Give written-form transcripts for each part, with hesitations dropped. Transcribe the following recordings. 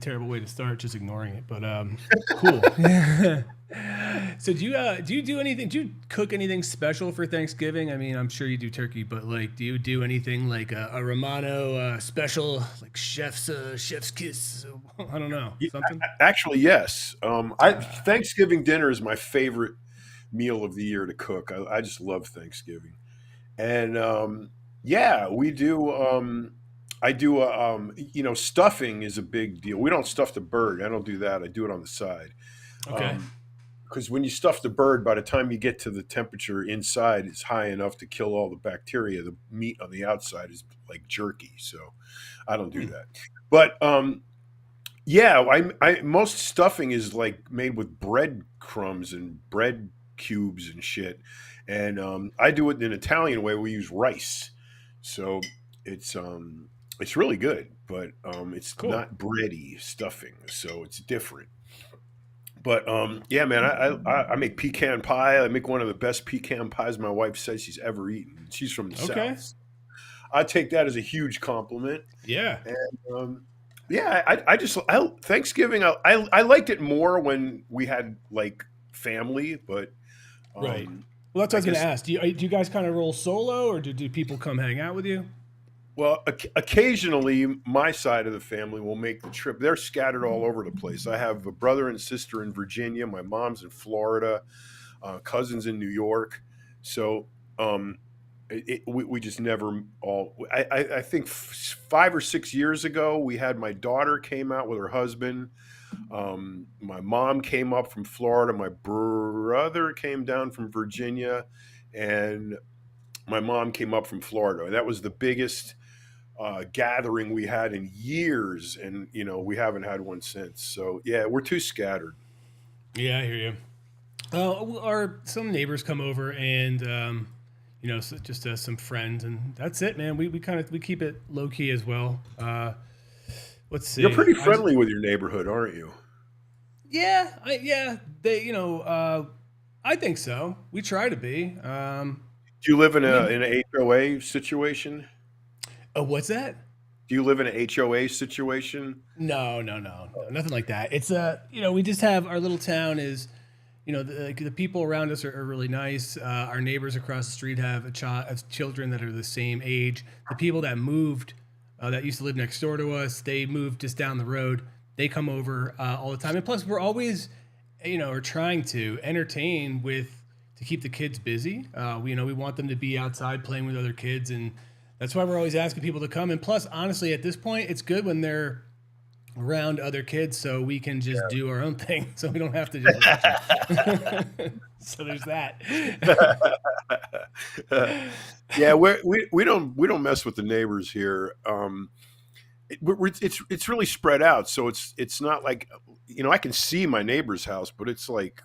terrible way to start, just ignoring it. But cool. So do you do anything? Do you cook anything special for Thanksgiving? I mean, I'm sure you do turkey, but like, do you do anything like a Romano special, like chef's kiss? I don't know, Yeah, something. actually, yes. I Thanksgiving dinner is my favorite meal of the year to cook. I just love Thanksgiving, and yeah, we do. I do. Stuffing is a big deal. We don't stuff the bird. I don't do that. I do it on the side. Okay. Um, because when you stuff the bird, by the time you get to the temperature inside, it's high enough to kill all the bacteria. The meat on the outside is like jerky, so I don't do Hmm. that. But yeah, I most stuffing is like made with bread crumbs and bread cubes and shit, and I do it in an Italian way. We use rice, so it's it's really good, but it's Cool. not bready stuffing, so it's different. But yeah, man, I make pecan pie. I make one of the best pecan pies my wife says she's ever eaten. She's from the Okay. South. I take that as a huge compliment. Yeah. And yeah, Thanksgiving. I liked it more when we had like family, but Right. um, Well, that's what I I was going to guess ask. Do you guys kind of roll solo, or do people come hang out with you? well, occasionally my side of the family will make the trip. They're scattered all over the place. I have a brother and sister in Virginia. My mom's in Florida. Cousins in New York. So we just never all. I think 5 or 6 years ago, we had my daughter came out with her husband. My mom came up from Florida. My brother came down from Virginia, and my mom came up from Florida. And that was the biggest gathering we had in years, and we haven't had one since. So yeah, we're too scattered. Yeah, I hear you. Our some neighbors come over and just some friends, and that's it, man. We kind of we keep it low key as well. Let's You're see. pretty friendly with your neighborhood, aren't you? Yeah, they I think so. We try to be. Do you live in I a mean, in an HOA situation? oh, what's that? Do you live in an HOA situation? No, nothing like that. It's we just have our little town is, like the people around us are really nice. Our neighbors across the street have have children that are the same age. The people that moved, that used to live next door to us, they moved just down the road. They come over all the time, and plus we're always, are trying to entertain with to keep the kids busy. We want them to be outside playing with other kids, and that's why we're always asking people to come. And plus, honestly, at this point, it's good when they're around other kids so we can just do our own thing so we don't have to just watch them. So there's that. Yeah, we don't mess with the neighbors here. It's really spread out, so it's not like I can see my neighbor's house, but it's like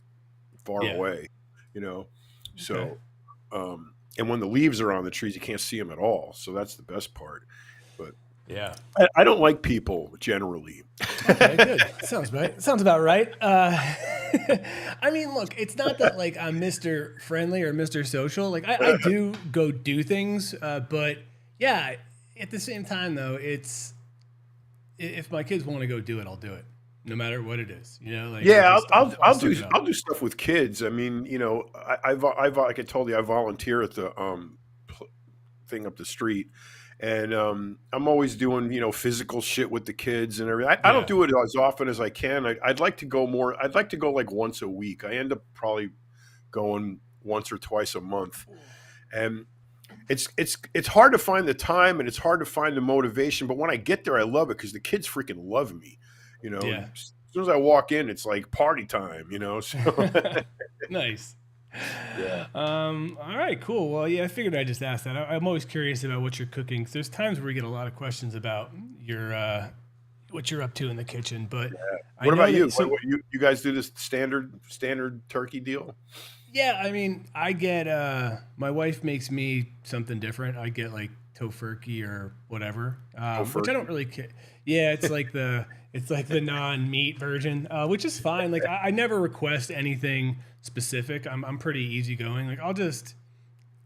far Yeah. away, you know. Okay. So and when the leaves are on the trees, you can't see them at all. So that's the best part. But Yeah. I don't like people generally. Okay, good. Sounds right. Sounds about right. I mean, look, it's not that like I'm Mr. Friendly or Mr. Social. Like I do go do things, but yeah, at the same time though, it's if my kids want to go do it, I'll do it, no matter what it is. Like Yeah, I'll suck it up. I'll do stuff with kids. I mean, like I told you, I volunteer at the thing up the street, and I'm always doing physical shit with the kids and everything. I don't Yeah. do it as often as I can. I'd like to go more. I'd like to go like once a week. I end up probably going once or twice a month, and it's hard to find the time and it's hard to find the motivation. But when I get there, I love it because the kids freaking love me, Yeah. And as soon as I walk in, it's like party time. So Nice. yeah. All right, cool. Well, yeah, I figured I'd just ask that. I'm always curious about what you're cooking. 'Cause there's times where we get a lot of questions about your what you're up to in the kitchen, but I What know about you? that. So You guys do this standard turkey deal? yeah, I mean, I get my wife makes me something different. I get like tofurkey or whatever, which I don't Tofurkey. really care. Yeah, it's like the non-meat version, which is fine. Like I never request anything specific. I'm pretty easygoing. Like I'll just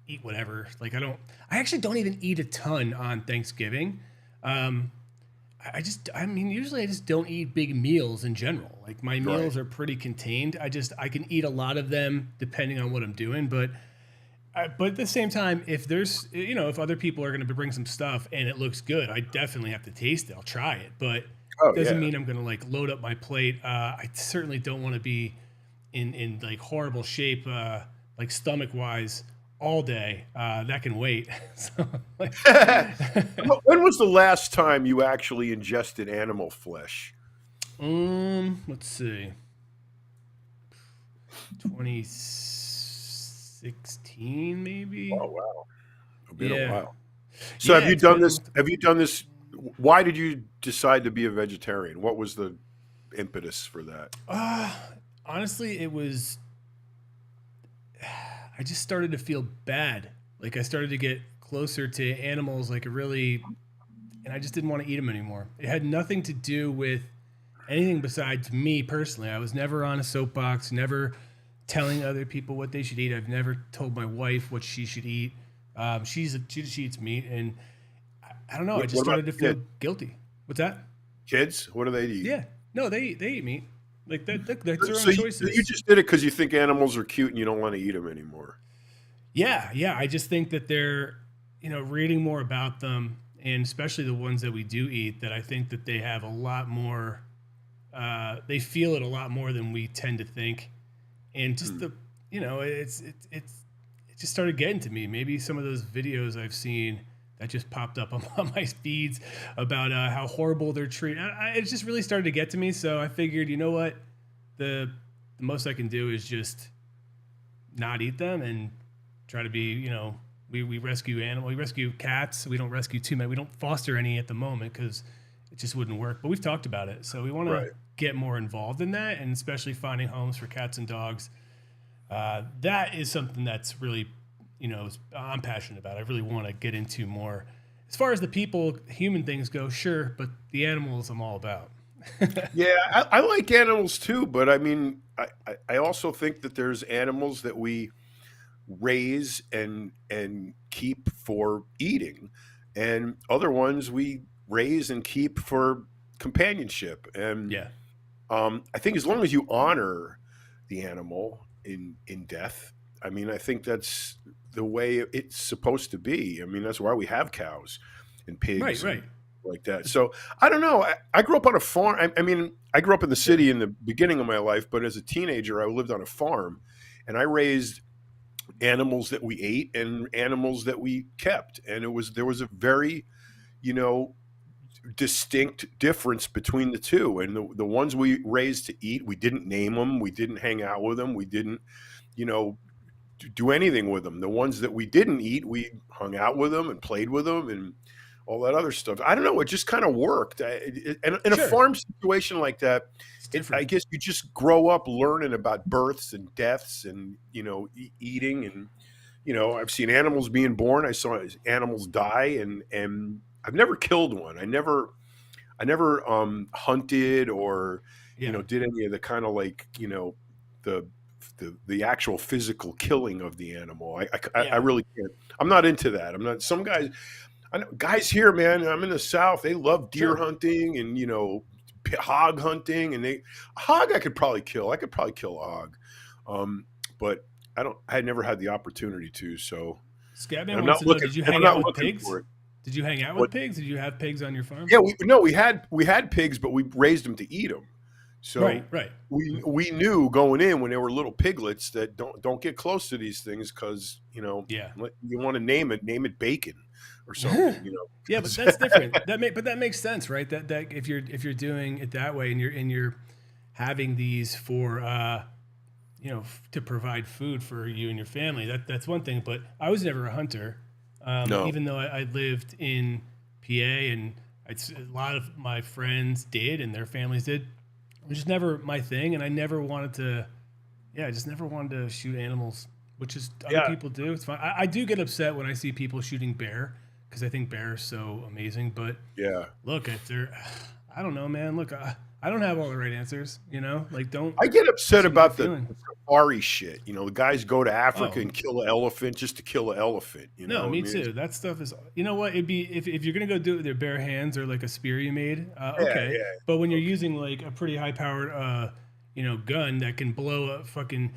eat whatever. Like I actually don't even eat a ton on Thanksgiving. Um, I mean, usually I just don't eat big meals in general. Like my Right. meals are pretty contained. I can eat a lot of them depending on what I'm doing, but at the same time, if there's, if other people are going to bring some stuff and it looks good, I definitely have to taste it. I'll try it, but Oh doesn't yeah. mean I'm going to like load up my plate. I certainly don't want to be in like horrible shape, like stomach wise, all day. That can wait. So like, When was the last time you actually ingested animal flesh? let's see, 2016 maybe. Oh wow, it's been a Yeah, while. So have yeah. you It's done been a this? long time. Have you done this? Why did you decide to be a vegetarian? What was the impetus for that? Uh, honestly, it was I just started to feel bad. Like I started to get closer to animals, like it really, and I just didn't want to eat them anymore. It had nothing to do with anything besides me personally. I was never on a soapbox, never telling other people what they should eat. I've never told my wife what she should eat. She eats meat, and I don't know. I just What about started to the feel guilty. What's that? kids? What do they eat? Yeah, no, they eat meat. Like that's their own So you choices. just did it because you think animals are cute and you don't want to eat them anymore. Yeah, yeah. I just think that they're, reading more about them, and especially the ones that we do eat, that I think that they have a lot more. They feel it a lot more than we tend to think, and just Hmm. the, it just started getting to me. Maybe some of those videos I've seen that just popped up on my feeds about how horrible they're treated. It just really started to get to me. So I figured, you know what, the the most I can do is just not eat them and try to be, we rescue we rescue cats. We don't rescue too many. We don't foster any at the moment because it just wouldn't work. But we've talked about it. So we want to Right. get more involved in that, and especially finding homes for cats and dogs. That is something that's really, I'm passionate about. I really want to get into more. As far as the people, human things go, sure, but the animals I'm all about. Yeah, I like animals too, but I mean, I also think that there's animals that we raise and keep for eating, and other ones we raise and keep for companionship. And Yeah. I think as long as you honor the animal in death, I mean, I think that's the way it's supposed to be. I mean, that's why we have cows and Right, pigs and right. like that. So I don't know. I grew up on a farm. I mean, I grew up in the Sure. city in the beginning of my life, but as a teenager, I lived on a farm, and I raised animals that we ate and animals that we kept, and there was a very, you know distinct difference between the two. And the ones we raised to eat, we didn't name them, we didn't hang out with them, we didn't, you know do anything with them. The ones that we didn't eat, we hung out with them and played with them and all that other stuff. I don't know, it just kind of worked. And in a Sure. farm situation like that, It's I different. guess you just grow up learning about births and deaths and eating. And I've seen animals being born, I saw animals die, and I've never killed one. I never hunted or Yeah. did any of the kind of like the the actual physical killing of the animal. I Yeah. really can't. I'm not into that. I'm not. Some guys, I know guys here, man. I'm in the South. They love deer Sure. hunting and hog hunting, and a hog I could probably kill. I could probably kill a hog, but I don't. I had never had the opportunity to. So, and Scatman I'm wants not to know, looking. did you And I'm hang out not with looking pigs? for it. Did you hang out with pigs? Did you have pigs on your farm? Yeah, we had pigs, but we raised them to eat them. Right, So right. we knew going in when they were little piglets that don't get close to these things because Yeah. you want to name it bacon or something. Yeah, but 'Cause- that's different. But that makes sense, right? That if you're doing it that way and you're having these for to provide food for you and your family, that's one thing. But I was never a hunter, no, even though I lived in PA, and a lot of my friends did and their families did. It was just never my thing, and I never wanted to. Yeah, I just never wanted to shoot animals, which is other yeah, people do. It's fine. I do get upset when I see people shooting bear because I think bear is so amazing. But yeah. look, if they're, I don't know, man. Look, I don't have all the right answers. Like don't I get upset listen to your about the feeling. safari shit. You know, the guys go to Africa Oh, and kill an elephant just to kill an elephant. You no, know, I me mean, too. That stuff is, you know what? It'd be if you're gonna go do it with your bare hands or like a spear you made, yeah, okay. yeah, But when you're okay. using like a pretty high powered, gun that can blow a fucking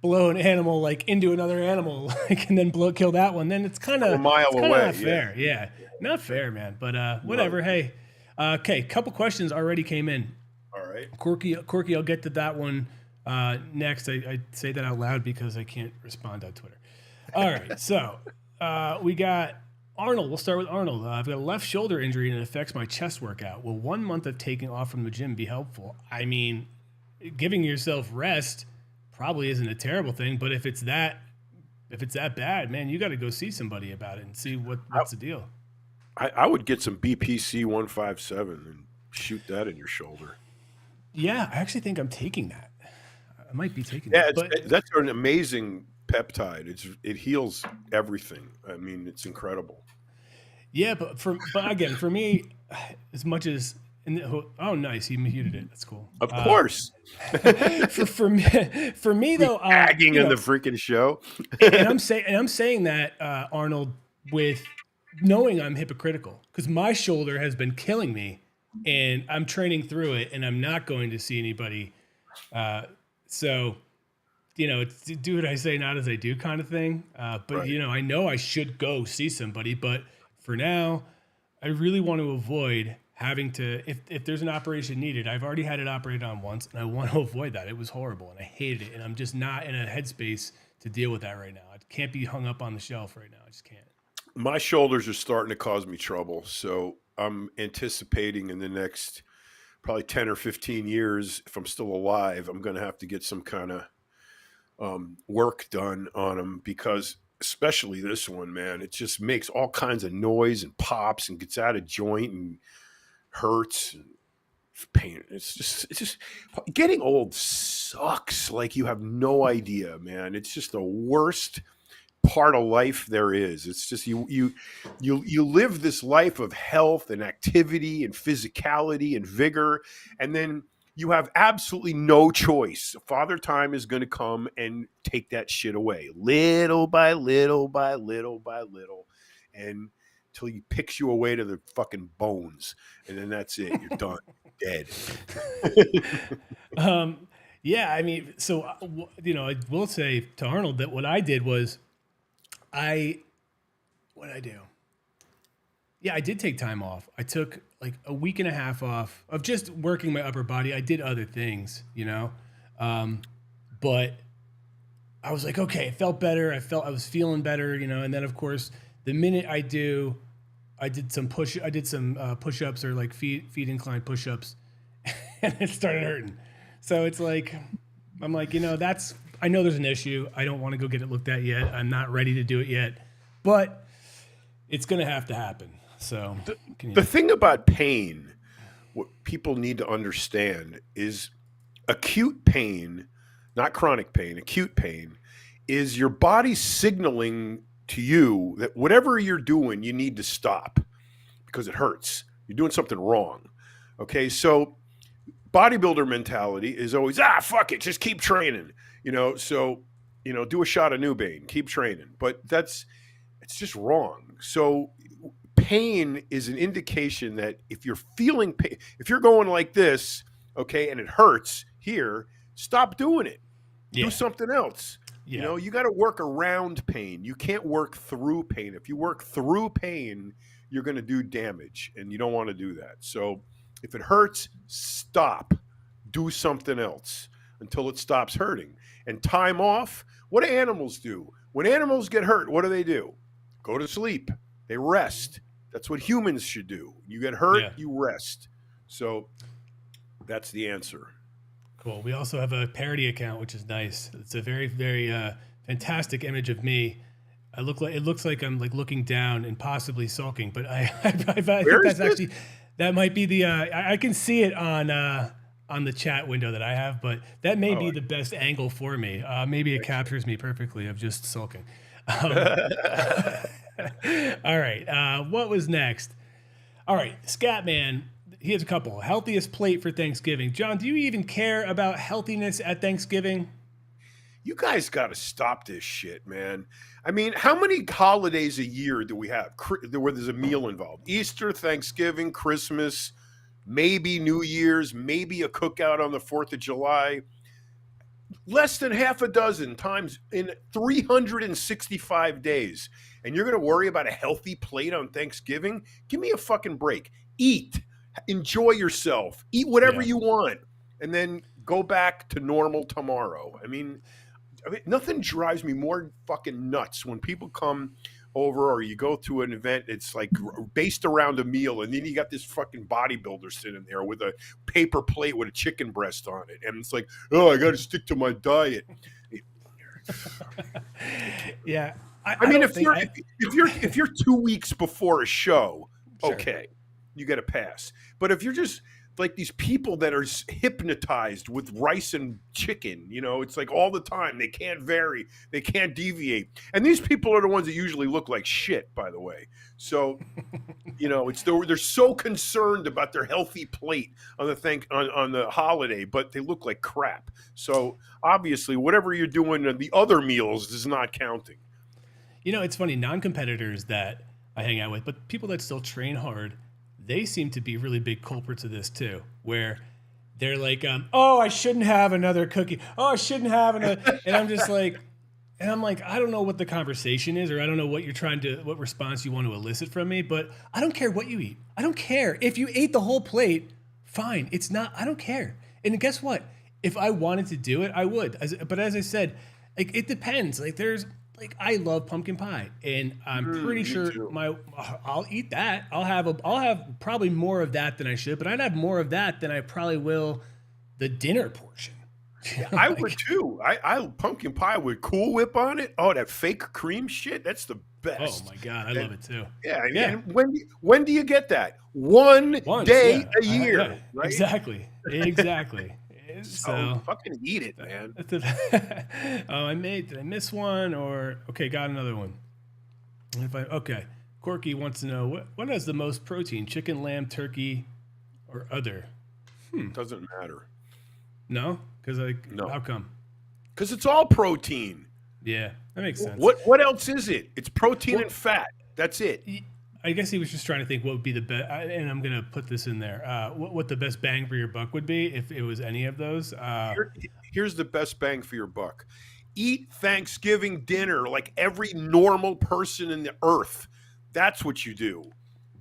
blow an animal like into another animal, like and then kill that one, then From a it's mile kind of not away. Yeah, fair. Yeah, not fair, man. But no. whatever. Hey, okay. Couple questions already came in. All right. Corky, I'll get to that one next. I say that out loud because I can't respond on Twitter. All right, so we got Arnold. We'll start with Arnold. I've got a left shoulder injury and it affects my chest workout. Will 1 month of taking off from the gym be helpful? I mean, giving yourself rest probably isn't a terrible thing, but if it's that bad, man, you got to go see somebody about it and see what's the deal. I would get some BPC 157 and shoot that in your shoulder. Yeah, I actually think I'm taking that. I might be taking Yeah, that, but that's an amazing peptide. It heals everything. I mean, it's incredible. yeah, but again, for me, as much as oh, nice, he muted it. That's cool. Of course, For me though, tagging in the freaking show. and I'm saying that Arnold with knowing I'm hypocritical because my shoulder has been killing me, and I'm training through it, and I'm not going to see anybody. So, it's do what I say, not as I do kind of thing. But Right. I know I should go see somebody, but for now, I really want to avoid having to if there's an operation needed. I've already had it operated on once, and I want to avoid that. It was horrible, and I hated it, and I'm just not in a headspace to deal with that right now. I can't be hung up on the shelf right now. I just can't. My shoulders are starting to cause me trouble, so I'm anticipating in the next probably 10 or 15 years, if I'm still alive, I'm going to have to get some kind of work done on them because especially this one, man, it just makes all kinds of noise and pops and gets out of joint and hurts and pain. It's just getting old sucks. Like you have no idea, man. It's just the worst part of life there is. It's just you live this life of health and activity and physicality and vigor, and then you have absolutely no choice. Father Time is going to come and take that shit away, little by little by little by little, and until he picks you away to the fucking bones, and then that's it. You're done, dead. Yeah, I mean, so I will say to Arnold that what I did was what did I do? Yeah, I did take time off. I took like a week and a half off of just working my upper body. I did other things, but I was like, okay, it felt better. I was feeling better, and then of course, the minute I did some push-ups or like feet incline push-ups, and it started hurting. So it's like, I'm like, I know there's an issue. I don't want to go get it looked at yet. I'm not ready to do it yet, but it's going to have to happen. So The thing about pain, what people need to understand is acute pain, not chronic pain, acute pain is your body signaling to you that whatever you're doing, you need to stop because it hurts. You're doing something wrong. Okay. So bodybuilder mentality is always, fuck it, just keep training, so, do a shot of Nubane, keep training. But it's just wrong. So pain is an indication that if you're feeling pain, if you're going like this, okay, and it hurts here, stop doing it. Yeah. Do something else. Yeah. You got to work around pain. You can't work through pain. If you work through pain, you're going to do damage, and you don't want to do that. So if it hurts, stop. Do something else until it stops hurting. And time off, what do animals do? When animals get hurt, what do? Go to sleep. They rest. That's what humans should do. You get hurt, Yeah. you rest. So that's the answer. Cool. We also have a parody account, which is nice. It's a very, very fantastic image of me. It looks like I'm like looking down and possibly sulking, but I think that's actually that might be the I can see it on the chat window that I have, but that may be the best angle for me. Maybe it captures me perfectly of just sulking. All right. What was next? All right, Scatman. He has a couple. Healthiest plate for Thanksgiving. John, do you even care about healthiness at Thanksgiving? You guys got to stop this shit, man. I mean, how many holidays a year do we have where there's a meal involved? Easter, Thanksgiving, Christmas, maybe New Year's, maybe a cookout on the 4th of July. Less than half a dozen times in 365 days. And you're going to worry about a healthy plate on Thanksgiving? Give me a fucking break. Eat, enjoy yourself, eat whatever Yeah. you want, and then go back to normal tomorrow. I mean, nothing drives me more fucking nuts when people come over or you go to an event. It's like based around a meal, and then you got this fucking bodybuilder sitting there with a paper plate with a chicken breast on it, and it's like, oh, I got to stick to my diet. Yeah. I mean, if you're 2 weeks before a show, Sure. okay, you get a pass. But if you're just like these people that are hypnotized with rice and chicken, it's like all the time. They can't vary. They can't deviate. And these people are the ones that usually look like shit, by the way. So, they're so concerned about their healthy plate on the holiday, but they look like crap. So obviously, whatever you're doing on the other meals is not counting. It's funny, non-competitors that I hang out with, but people that still train hard, they seem to be really big culprits of this too, where they're like, oh, I shouldn't have another cookie. Oh, I shouldn't have another. And I'm just like, I don't know what the conversation is, or I don't know what response you want to elicit from me, but I don't care what you eat. I don't care. If you ate the whole plate, fine. I don't care. And guess what? If I wanted to do it, I would. But as I said, like, it depends. I love pumpkin pie, and I'm pretty sure I'll eat that. I'll have probably more of that than I should, but I'd have more of that than I probably will the dinner portion. I would too. I pumpkin pie with Cool Whip on it. Oh, that fake cream shit. That's the best. Oh my God, I love it too. Yeah. Yeah. And when do you get that? Once, day a year. Yeah, right? Exactly. So fucking eat it, man. Did I miss one? Or okay, got another one. Okay. Corky wants to know what has the most protein: chicken, lamb, turkey, or other? Doesn't matter. No, because No. how come? Because it's all protein. Yeah, that makes sense. What else is it? It's protein and fat. That's it. I guess he was just trying to think what would be the best, and I'm going to put this in there. What the best bang for your buck would be if it was any of those. Here's the best bang for your buck. Eat Thanksgiving dinner like every normal person in the earth. That's what you do.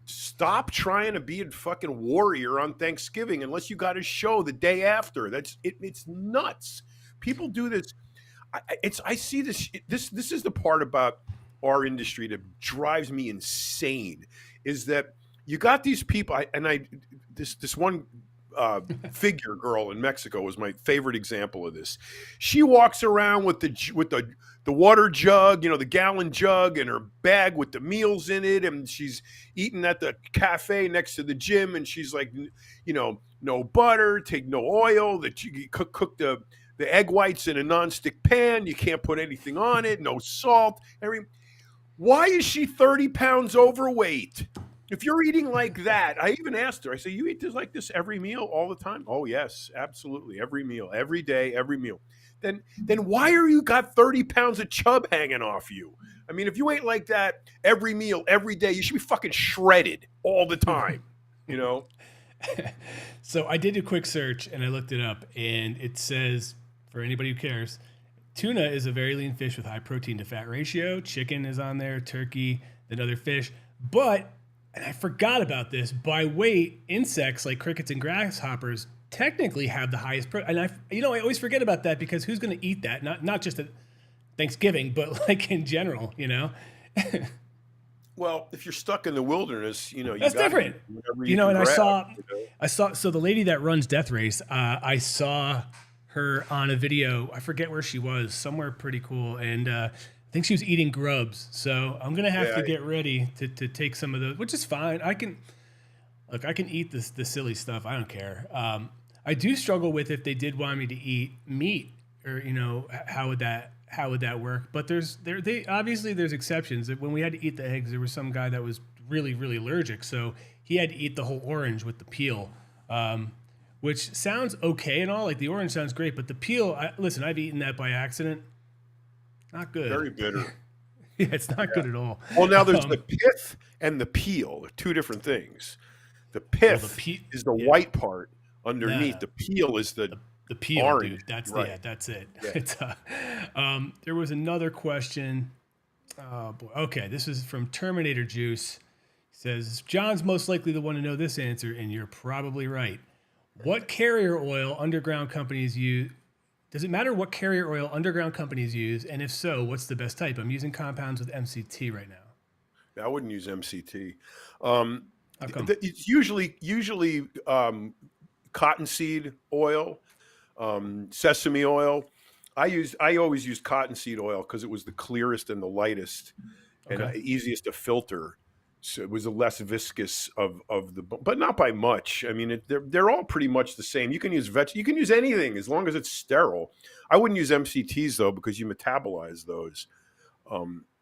Stop trying to be a fucking warrior on Thanksgiving unless you got a show the day after. It's nuts. People do this. I see this. This is the part about our industry that drives me insane. Is that you got these people? This one figure girl in Mexico was my favorite example of this. She walks around with the water jug, the gallon jug, and her bag with the meals in it, and she's eating at the cafe next to the gym, and she's like, no butter, take no oil, that you cook the egg whites in a nonstick pan, you can't put anything on it, no salt, everything. Why is she 30 pounds overweight? If you're eating like that, I even asked her, I said, you eat this like this every meal all the time? Oh, yes, absolutely. Every meal, every day, every meal. Then why are you got 30 pounds of chub hanging off you? I mean, if you ate like that every meal, every day, you should be fucking shredded all the time, So I did a quick search and I looked it up, and it says, for anybody who cares, tuna is a very lean fish with high protein to fat ratio. Chicken is on there, turkey, then other fish. But, and I forgot about this, by weight, insects like crickets and grasshoppers technically have the highest protein. And I always forget about that, because who's going to eat that? Not just at Thanksgiving, but like in general, Well, if you're stuck in the wilderness, that's different. And I saw. So the lady that runs Death Race, I saw her on a video. I forget where she was, somewhere pretty cool, and I think she was eating grubs. So I'm gonna have to get ready to take some of those, which is fine. I can eat the silly stuff. I don't care. I do struggle with if they did want me to eat meat, or how would that work? But there's exceptions. When we had to eat the eggs, there was some guy that was really, really allergic, so he had to eat the whole orange with the peel. Which sounds okay and all, like the orange sounds great, but the peel, listen, I've eaten that by accident. Not good. Very bitter. Yeah, it's not Yeah. good at all. Well, now there's the Um, pith and the peel. They're two different things. The well, the pith pe is the yeah, white part no, underneath. no, The peel is the the peel, orange. dude. That's Right. that's it. Yeah. It's there was another question. Oh boy. Okay, this is from Terminator Juice. He says John's most likely the one to know this answer, and you're probably right. What carrier oil underground companies use? Does it matter what carrier oil underground companies use? And if so, what's the best type? I'm using compounds with MCT right now. I wouldn't use MCT. Um, How come? it's usually cottonseed oil, sesame oil. I always used cottonseed oil because it was the clearest and the lightest and Okay. easiest to filter. So it was the less viscous of the, but not by much. I mean, they're all pretty much the same. You can use you can use anything as long as it's sterile. I wouldn't use MCTs though because you metabolize those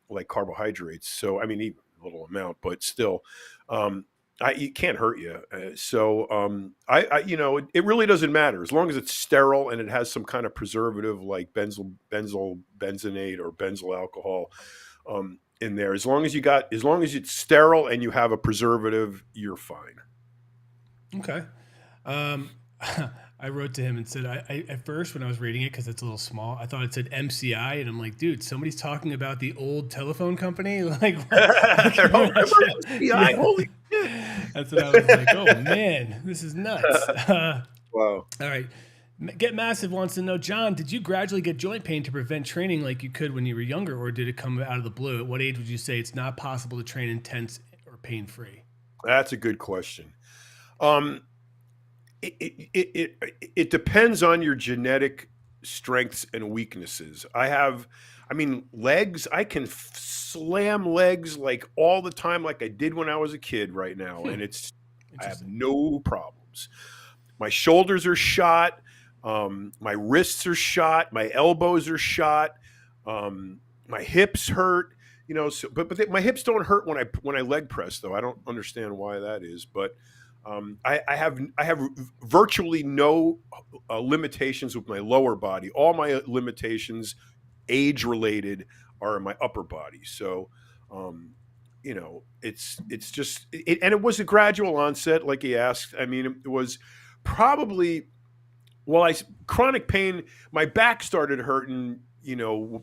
like carbohydrates. So I mean, eat a little amount, but still, um, it can't hurt you. It really doesn't matter as long as it's sterile and it has some kind of preservative like benzyl benzenate or benzyl alcohol in there. As long as it's sterile and you have a preservative, you're fine. Okay. Um, I wrote to him and said, I at first when I was reading it because it's a little small, I thought it said MCI, and I'm like, dude, somebody's talking about the old telephone company. Like, Remember MCI? yeah, Holy shit! that's what I was like. Oh man, this is nuts. Wow. All right. Get Massive wants to know, John, did you gradually get joint pain to prevent training like you could when you were younger, or did it come out of the blue? At what age would you say it's not possible to train intense or pain free? That's a good question. Um, it depends on your genetic strengths and weaknesses. I mean, legs. I can slam legs like all the time, like I did when I was a kid. Right now, and I have Interesting. no problems. My shoulders are shot. My wrists are shot. My elbows are shot. My hips hurt. My hips don't hurt when I leg press though. I don't understand why that is, but I have virtually no limitations with my lower body. All my limitations, age related, are in my upper body. So, it's just and it was a gradual onset, like he asked. I mean, it was probably well, chronic pain. My back started hurting.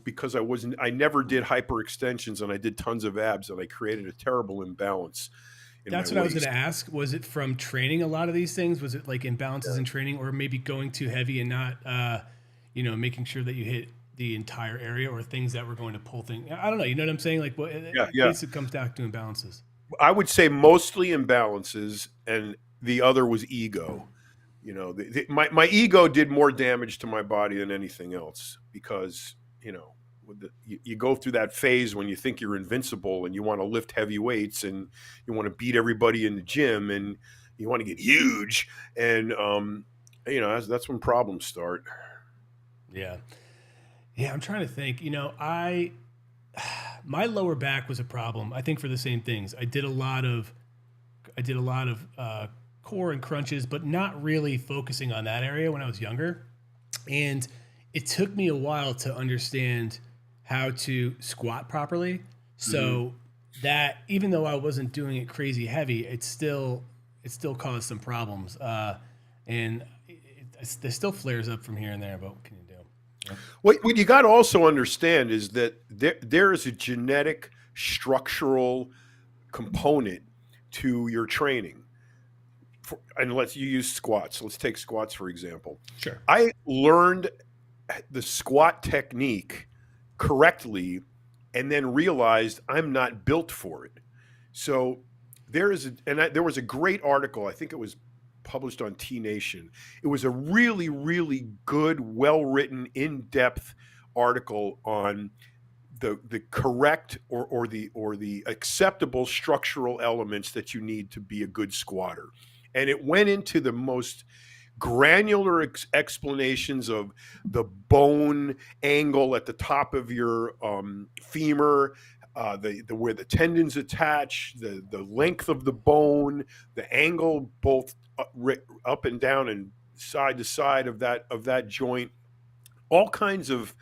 Because I never did hyperextensions and I did tons of abs and I created a terrible imbalance in my That's what I was going waist. to ask. Was it from training a lot of these things? Was it like imbalances in training, or maybe going too heavy and not, making sure that you hit the entire area, or things that were going to pull things? I don't know. You know what I'm saying? Like, what Yeah, it yeah. basically comes down to imbalances. I would say mostly imbalances, and the other was ego. My ego did more damage to my body than anything else because you go through that phase when you think you're invincible and you want to lift heavy weights and you want to beat everybody in the gym and you want to get huge and that's when problems start. Yeah. Yeah. I'm trying to think. My lower back was a problem. I think for the same things. I did a lot of core and crunches, but not really focusing on that area when I was younger. And it took me a while to understand how to squat properly. Hmm. So that even though I wasn't doing it crazy heavy, it still caused some problems. And there still flares up from here and there. But what can you do? What you got to also understand is that there is a genetic structural component to your training. And let's you use squats. Let's take squats for example. Sure. I learned the squat technique correctly and then realized I'm not built for it. So there was a great article, I think it was published on T Nation. It was a really, really good, well written, in depth article on the correct or the acceptable structural elements that you need to be a good squatter. And it went into the most granular explanations of the bone angle at the top of your femur, the where the tendons attach, the length of the bone, the angle both up and down and side to side of that joint, all kinds of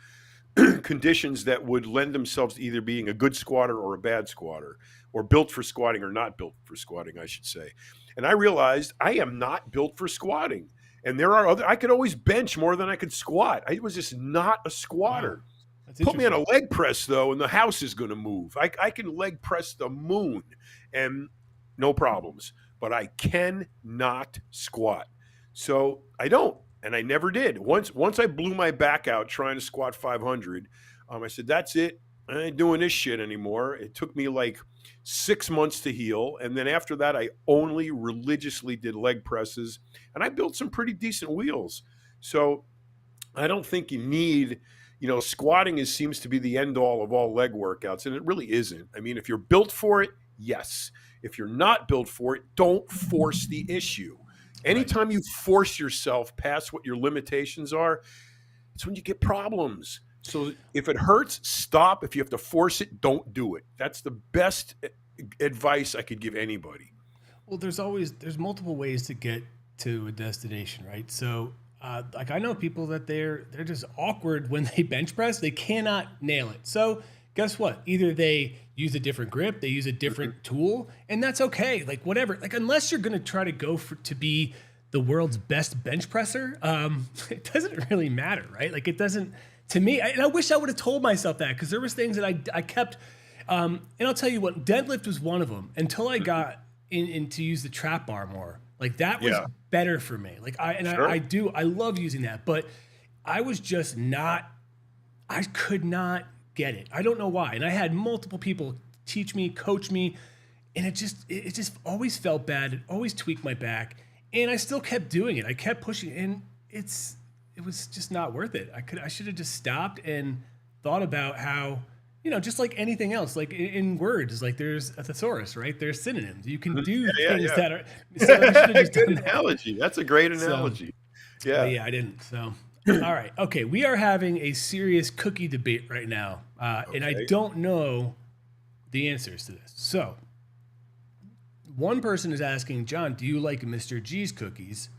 conditions that would lend themselves to either being a good squatter or a bad squatter, or built for squatting or not built for squatting, I should say. And I realized I am not built for squatting. And there are other, I could always bench more than I could squat. I was just not a Wow. squatter. That's Put me on interesting. a leg press though, and the house is going to move. I can leg press the moon and no problems, but I cannot squat. So I don't, and I never did. Once I blew my back out trying to squat 500, I said that's it. I ain't doing this shit anymore. It took me like 6 months to heal, and then after that, I only religiously did leg presses, and I built some pretty decent wheels. So I don't think you need, squatting seems to be the end all of all leg workouts, and it really isn't. I mean, if you're built for it, yes. If you're not built for it, don't force the issue. Right. Anytime you force yourself past what your limitations are, it's when you get problems. So if it hurts, stop. If you have to force it, don't do it. That's the best advice I could give anybody. Well, there's multiple ways to get to a destination, right? So, like I know people that they're just awkward when they bench press. They cannot nail it. So, guess what? Either they use a different grip, they use a different tool, and that's okay. Like whatever. Like unless you're gonna try to go to be the world's best bench presser, it doesn't really matter, right? Like it doesn't. To me, and I wish I would have told myself that because there was things that I kept. And I'll tell you what, deadlift was one of them until I got in to use the trap bar more. Like that was Yeah, better for me. Like sure. I love using that, but I was just not. I could not get it. I don't know why. And I had multiple people teach me, coach me, and it just always felt bad. It always tweaked my back, and I still kept doing it. I kept pushing, and it was just not worth it. I should have just stopped and thought about how, just like anything else, like in words, like there's a thesaurus, right? There's synonyms. You can do Yeah, things yeah, that are. So I should have yeah. just Good done that. analogy. That's a great So, analogy. but Yeah. yeah, I didn't. So, all right, okay, we are having a serious cookie debate right now, and I Okay. don't know the answers to this. So, one person is asking, John, do you like Mr. G's cookies?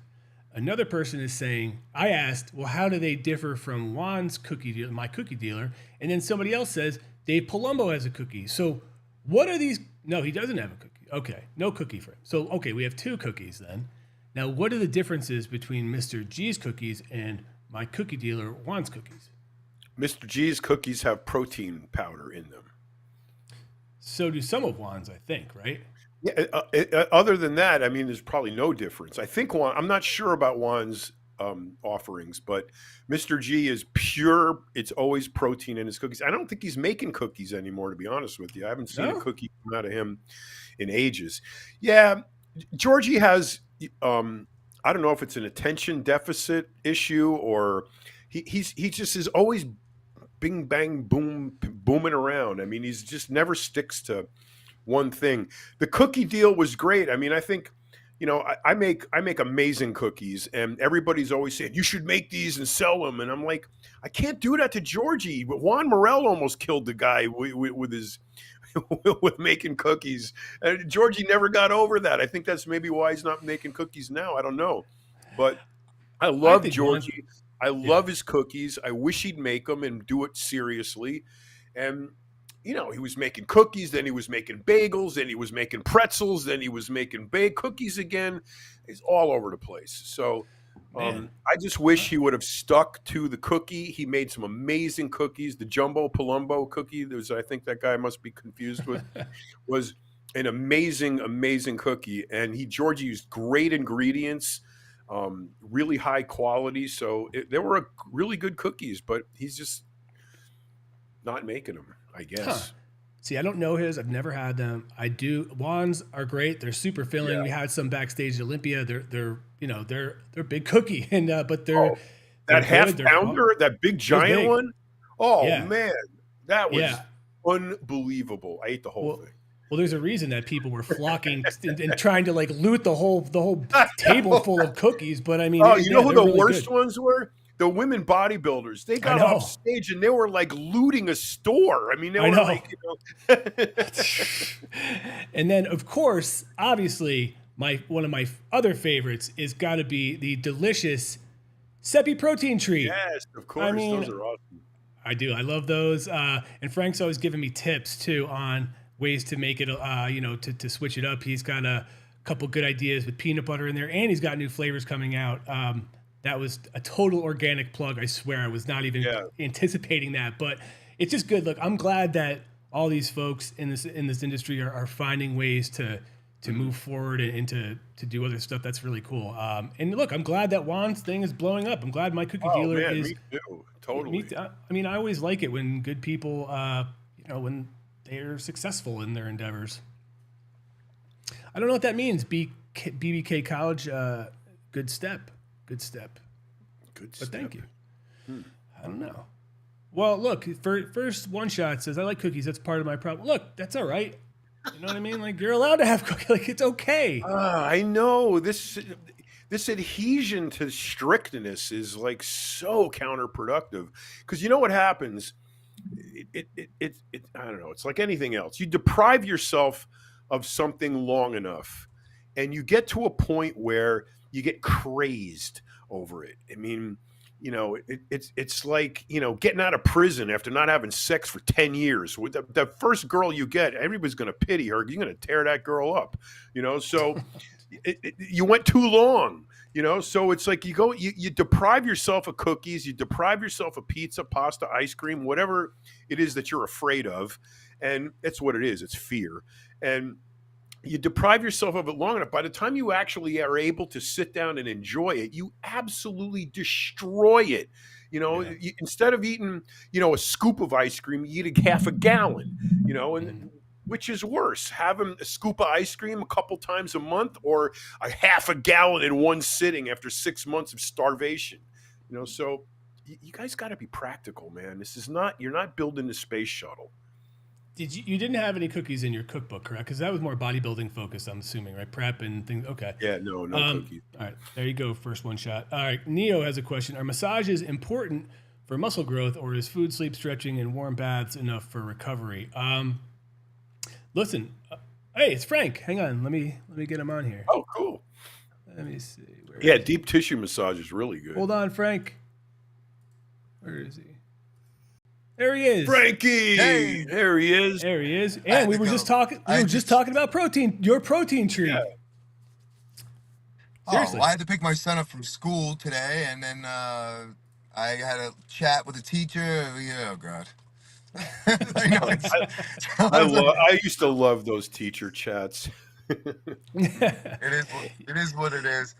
Another person is saying, I asked, well, how do they differ from Juan's cookie dealer, my cookie dealer? And then somebody else says, Dave Palumbo has a cookie. So what are these? No, he doesn't have a cookie. Okay, no cookie for him. So, okay, we have two cookies then. Now, what are the differences between Mr. G's cookies and my cookie dealer, Juan's cookies? Mr. G's cookies have protein powder in them. So do some of Juan's, I think, right? Yeah. Other than that, I mean, there's probably no difference. I think Juan. I'm not sure about Juan's offerings, but Mr. G is pure. It's always protein in his cookies. I don't think he's making cookies anymore, to be honest with you. I haven't seen a No? cookie come out of him in ages. Yeah, Georgie has. I don't know if it's an attention deficit issue or he just is always bing bang boom booming around. I mean, he's just never sticks to one thing. The cookie deal was great. I mean, I think I make amazing cookies, and everybody's always saying you should make these and sell them. And I'm like, I can't do that to Georgie. But Juan Morel almost killed the guy with his with making cookies. And Georgie never got over that. I think that's maybe why he's not making cookies now. I don't know, but I I love think Juan's, Georgie. I yeah. love his cookies. I wish he'd make them and do it seriously. And he was making cookies, then he was making bagels, then he was making pretzels, then he was making baked cookies again. He's all over the place. So Man. I just wish he would have stuck to the cookie. He made some amazing cookies. The Jumbo Palumbo cookie, I think that guy must be confused with, was an amazing, amazing cookie. And George used great ingredients, really high quality. So they were really good cookies, but he's just not making them, I Huh. guess. See, I don't know his. I've never had them. I do. Wands are great. They're super filling. Yeah. We had some backstage at Olympia. They're big cookie, and but Oh, they're that half good. They're pounder, that big it was giant big. one. Oh Yeah, man, that was yeah. unbelievable. I ate the whole Well, thing. well, there's a reason that people were flocking and trying to like loot the whole I table know. full of cookies. But I mean, Oh, you know yeah, who they're the really worst good. ones were? The women bodybuilders. They I got off know. stage and they were like looting a store. I mean, they I were know. like, you And then, of course, obviously, my one of my other favorites is got to be the delicious Seppi protein treat. yes, of I course, those mean, are awesome. I do. I love those. And Frank's always giving me tips too on ways to make it, to switch it up. He's got a couple good ideas with peanut butter in there, and he's got new flavors coming out. That was a total organic plug. I swear, I was not even Yeah. anticipating that, but it's just good. Look, I'm glad that all these folks in this industry are finding ways to move forward and to do other stuff. That's really cool. And look, I'm glad that Juan's thing is blowing up. I'm glad my cookie Oh dealer man, is. me too. Totally. I mean, I always like it when good people, when they're successful in their endeavors. I don't know what that means. BBK College, good step, good step. Good But step. thank you. I don't know. Well, look, first one shot says I like cookies. That's part of my problem. Look, that's all right. You know what I mean? Like you're allowed to have cookies. Like it's okay. I know this adhesion to strictness is like so counterproductive because you know what happens. I don't know. It's like anything else. You deprive yourself of something long enough, and you get to a point where you get crazed over it. I mean, it's like getting out of prison after not having sex for 10 years. With the first girl you get, everybody's going to pity her. You're going to tear that girl up. So you went too long. So it's like you deprive yourself of cookies, you deprive yourself of pizza, pasta, ice cream, whatever it is that you're afraid of, and that's what it is. It's fear, and you deprive yourself of it long enough. By the time you actually are able to sit down and enjoy it, you absolutely destroy it. Yeah. Instead of eating, a scoop of ice cream, you eat half a gallon. And which is worse, having a scoop of ice cream a couple times a month or a half a gallon in one sitting after 6 months of starvation? So you guys got to be practical, man. This is not, you're not building the space shuttle. You didn't have any cookies in your cookbook, correct? Because that was more bodybuilding focused, I'm assuming, right? Prep and things. Okay. Yeah, no cookies. All right, there you go. First one shot. All right, Neo has a question: are massages important for muscle growth, or is food, sleep, stretching, and warm baths enough for recovery? Listen, hey, it's Frank. Hang on, let me get him on here. Oh, cool. Let me see. Yeah, deep tissue massage is really good. Hold on, Frank. Where is he? There he is. Frankie! Hey! There he is. There he is. And we were just talking. We were just talking about protein. Your protein treat. Yeah. Seriously. Well, I had to pick my son up from school today, and then I had a chat with the teacher. Oh God. I know I used to love those teacher chats. it is what it is.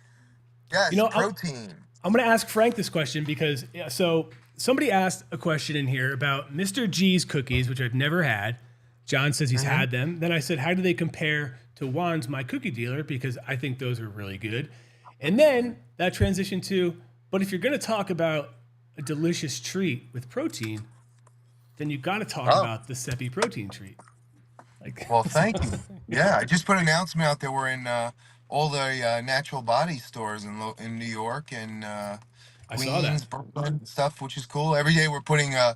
Yes, protein. I'm going to ask Frank this question because somebody asked a question in here about Mr. G's cookies, which I've never had. John says he's had them. Then I said, how do they compare to Juan's, my cookie dealer? Because I think those are really good. And then that transitioned to, but if you're going to talk about a delicious treat with protein, then you got to talk about the Seppi protein treat. Well, thank you. Yeah, I just put an announcement out there. We're in all the natural body stores in New York and Queens, Brooklyn, stuff, which is cool. Every day we're putting a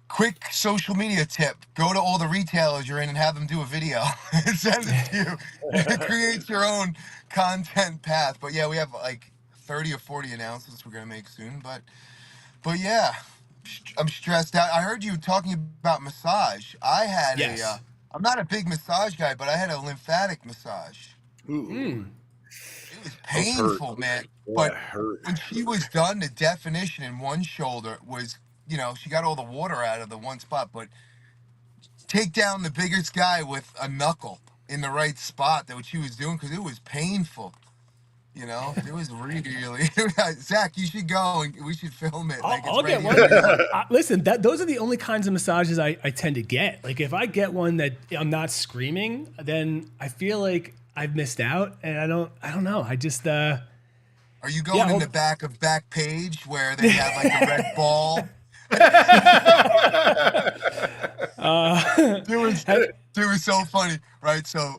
quick social media tip. Go to all the retailers you're in and have them do a video and send it to you. It creates your own content path. But yeah, we have like 30 or 40 announcements we're going to make soon. But yeah, I'm stressed out. I heard you talking about massage. I had I'm not a big massage guy, but I had a lymphatic massage. Ooh. It was painful, man. But when she was done, the definition in one shoulder was, she got all the water out of the one spot, but take down the biggest guy with a knuckle in the right spot, that what she was doing, because it was painful. It was really. Zach, you should go and we should film it. I'll get one. Listen, those are the only kinds of massages I tend to get. Like if I get one that I'm not screaming, then I feel like I've missed out, and I don't know. I just. Are you going in the back of Backpage where they have like a red ball? It was so funny, right? So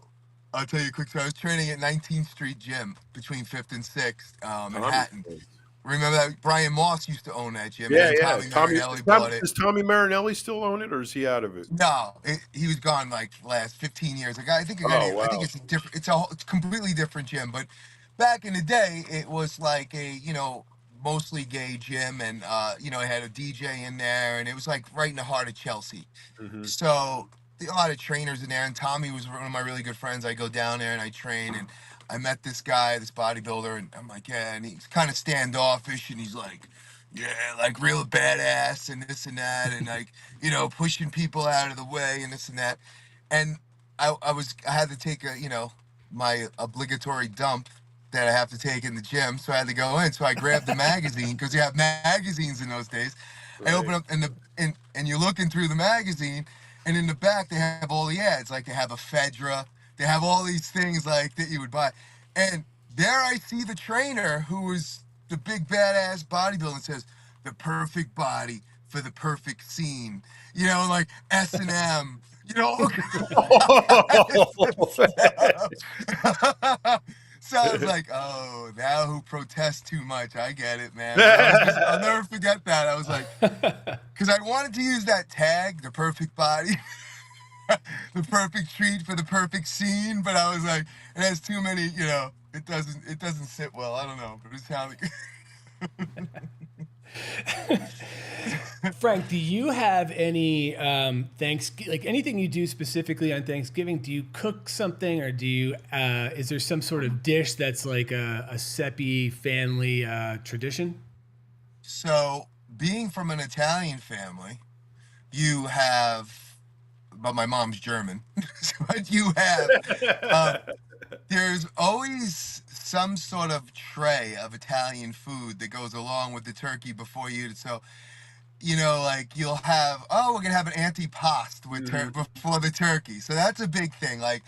I'll tell you a quick story. I was training at 19th Street Gym between 5th and 6th, Manhattan. Remember that Brian Moss used to own that gym? Yeah, Tommy Marinelli bought it. Does Tommy Marinelli still own it, or is he out of it? No, he was gone like last 15 years. I think it's a different. It's a completely different gym. But back in the day, it was like a mostly gay gym, and you know, it had a DJ in there, and it was like right in the heart of Chelsea. Hmm. So a lot of trainers in there, and Tommy was one of my really good friends. I go down there and I train, and I met this guy, this bodybuilder, and I'm like, yeah, and he's kind of standoffish, and he's like, yeah, like real badass and this and that, and like, you know, pushing people out of the way and this and that. And I had to take a, you know, my obligatory dump that I have to take in the gym, so I had to go in. So I grabbed the magazine because you have magazines in those days. I open Right. up and you're looking through the magazine, and in the back they have all the ads. Like they have a Fedra, they have all these things like that you would buy. And there I see the trainer who was the big badass bodybuilder and says, "The perfect body for the perfect scene." You know, like S&M. You know, all kinds of stuff. So I was like, oh, now who protests too much? I get it, man. But I was just, I'll never forget that. I was like, because I wanted to use that tag, the perfect body, the perfect treat for the perfect scene. But I was like, it has too many, you know, it doesn't sit well. I don't know, but it sounded Frank, do you have any like anything you do specifically on Thanksgiving? Do you cook something, or do you is there some sort of dish that's like a Seppi family tradition? So, being from an Italian family, you have, but my mom's German, but you have, uh, there's always some sort of tray of Italian food that goes along with the turkey before you. So, you know, like you'll have, oh, we're gonna have an antipasto with Hmm. before the turkey. So that's a big thing. Like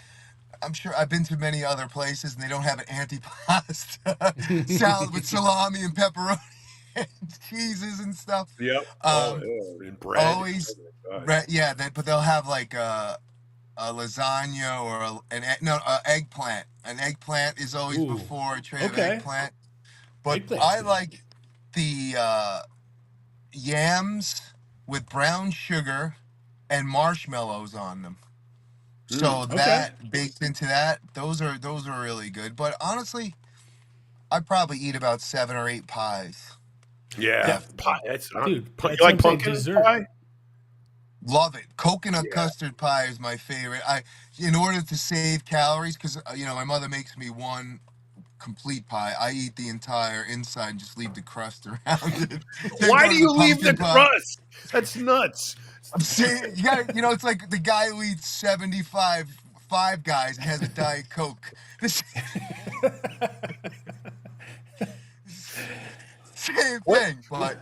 I'm sure I've been to many other places and they don't have an antipasto salad with salami and pepperoni and cheeses and stuff. Yep. Oh, Um, yeah. And bread. Oh always, my God. yeah, but they'll have like a lasagna or no, eggplant. An eggplant is always Ooh, before a tray of okay, eggplant. But eggplant's I good. like the yams with brown sugar and marshmallows on them. Mm. So Okay, that baked into that, those are really good. But honestly, I probably eat about 7 or 8 pies Yeah. that, after. Pie. That's dude. you That's what like I'm saying. pumpkin Dessert. pie? Love it. Coconut Yeah. custard pie is my favorite. In order to save calories, because you know my mother makes me one complete pie. I eat the entire inside and just leave the crust around it. Then Why go do to the you leave pumpkin the pie. crust? That's nuts. I'm saying you got you know it's like the guy who eats 75 Five Guys and has a Diet Coke. This same What? thing, but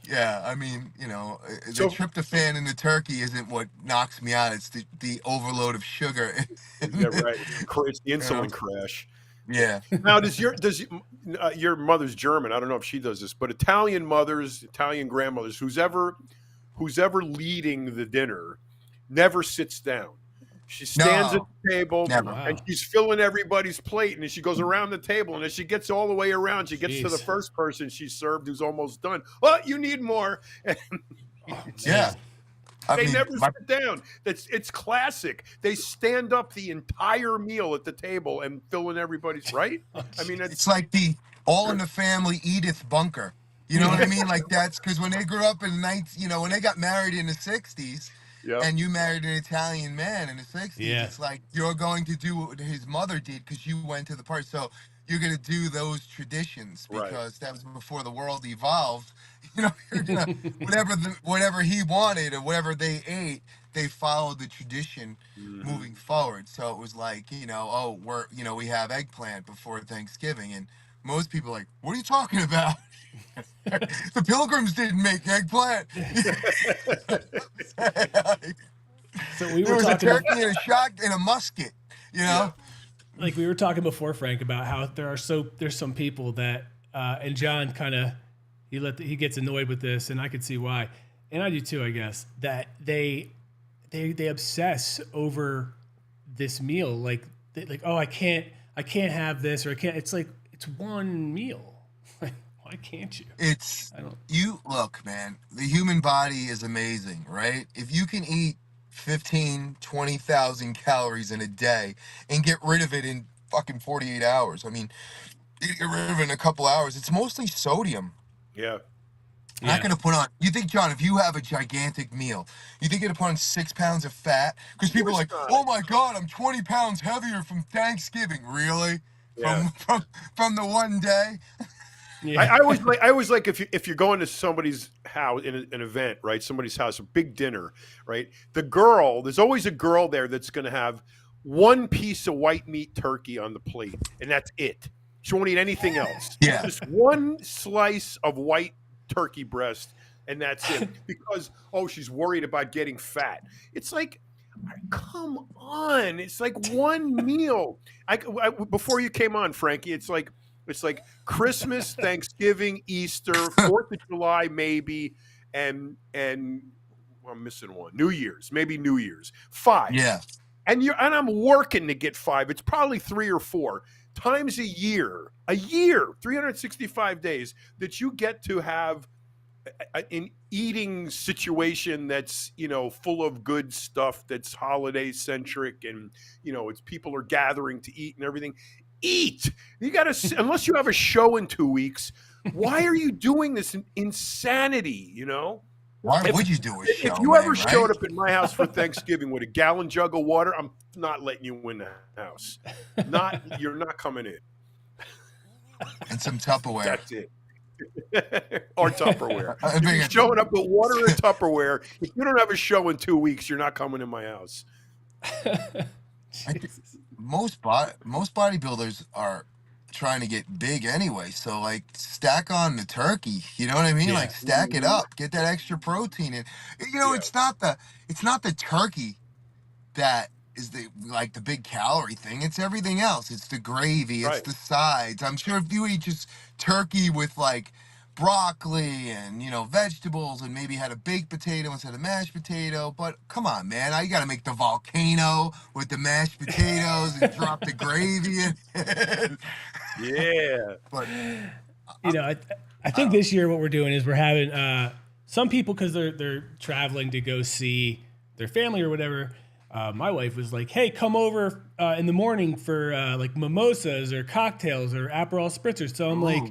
yeah, I mean, you know, the So tryptophan in the turkey isn't what knocks me out. It's the overload of sugar. is that right? It's the You know, insulin crash. yeah. Now, your mother's German? I don't know if she does this, but Italian mothers, Italian grandmothers, who's ever leading the dinner, never sits down. She stands at No, the table Oh never. and wow, she's filling everybody's plate, and as she goes around the table, and as she gets all the way around, she gets to the jeez. first person she served who's almost done. Oh, you need more. And Oh Yeah, man. I they mean, never sit down. It's classic. They stand up the entire meal at the table and fill in everybody's right. Oh, I mean, it's it's like the All in the Family Edith Bunker. You know what I jeez. mean? Like that's because when they grew up in the you know, when they got married in the '60s, yep, and you married an Italian man in the '60s, Yeah. it's like you're going to do what his mother did because you went to the party. So you're going to do those traditions right. because that was before the world evolved. You know, you're gonna whatever he wanted or whatever they ate, they followed the tradition Hmm. moving forward. So it was like, you know, oh, we have eggplant before Thanksgiving, and most people are like, what are you talking about? The Pilgrims didn't make eggplant. So we There were was a talking turkey and a shot and a musket, you Yeah. know? like we were talking before, Frank, about how there's some people that and John kind of he gets annoyed with this, and I could see why, and I do too, I guess, that they obsess over this meal, like, oh, I can't have this, or I can't. It's like it's one meal. Like, why can't you? It's I don't. you look, man, the human body is amazing, right? If you can eat 15, 20,000 calories in a day and get rid of it in fucking 48 hours. I mean, you get rid of it in a couple hours. It's mostly sodium. Yeah. I'm not gonna put on. You think, John, if you have a gigantic meal, you think you're gonna put on 6 pounds of fat? Because Of people are course like, not. "Oh my God, I'm 20 pounds heavier from Thanksgiving." Really? Yeah. From the one day? Yeah. I always like if you're going to somebody's house in an event, right? Somebody's house, a big dinner, right? There's always a girl there that's going to have one piece of white meat turkey on the plate, and that's it. She won't eat anything else. Yeah. Just one slice of white turkey breast, and that's it. Because she's worried about getting fat. It's like, come on! It's like one meal. Before you came on, Frankie, it's like Christmas, Thanksgiving, Easter, 4th of July, maybe, and well, I'm missing one. New Year's, maybe New Year's. 5. Yeah. And I'm working to get 5. It's probably 3 or 4 times a year, 365 days that you get to have an eating situation that's full of good stuff, that's holiday centric, and it's people are gathering to eat and everything. Eat. You got to, unless you have a show in 2 weeks. Why are you doing this insanity? Why would you do a show? If you ever showed up at my house for Thanksgiving with a gallon jug of water, I'm not letting you in the house. You're not coming in. And some Tupperware. That's it. Or Tupperware. If you're showing up with water and Tupperware, if you don't have a show in 2 weeks, you're not coming in my house. Most bodybuilders are trying to get big anyway, so like stack on the turkey, you know what I mean? Yeah. Like stack it up, get that extra protein in. It's not the turkey that is the big calorie thing. It's everything else. It's the gravy, it's the sides. I'm sure if you eat just turkey with like broccoli and vegetables and maybe had a baked potato instead of mashed potato, but come on, man, now you got to make the volcano with the mashed potatoes and drop the gravy in it. Yeah. But I think this year what we're doing is we're having some people, because they're traveling to go see their family or whatever. My wife was like, "Hey, come over in the morning for like mimosas or cocktails or Aperol spritzers." So I'm like,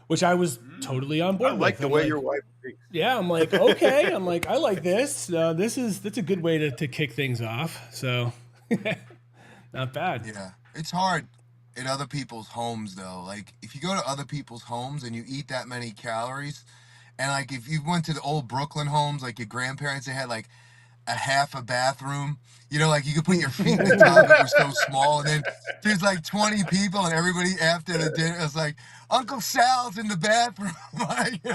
which I was totally on board I like with. the way your wife thinks. Yeah, I'm like, okay. I'm like, I like this. That's a good way to kick things off. So not bad. yeah, it's hard in other people's homes though. Like if you go to other people's homes and you eat that many calories, and like if you went to the old Brooklyn homes, like your grandparents, they had like a half a bathroom. Like you could put your feet in the tub. It was so small, and then there's like 20 people, and everybody after the dinner is like, "Uncle Sal's in the bathroom." Like, you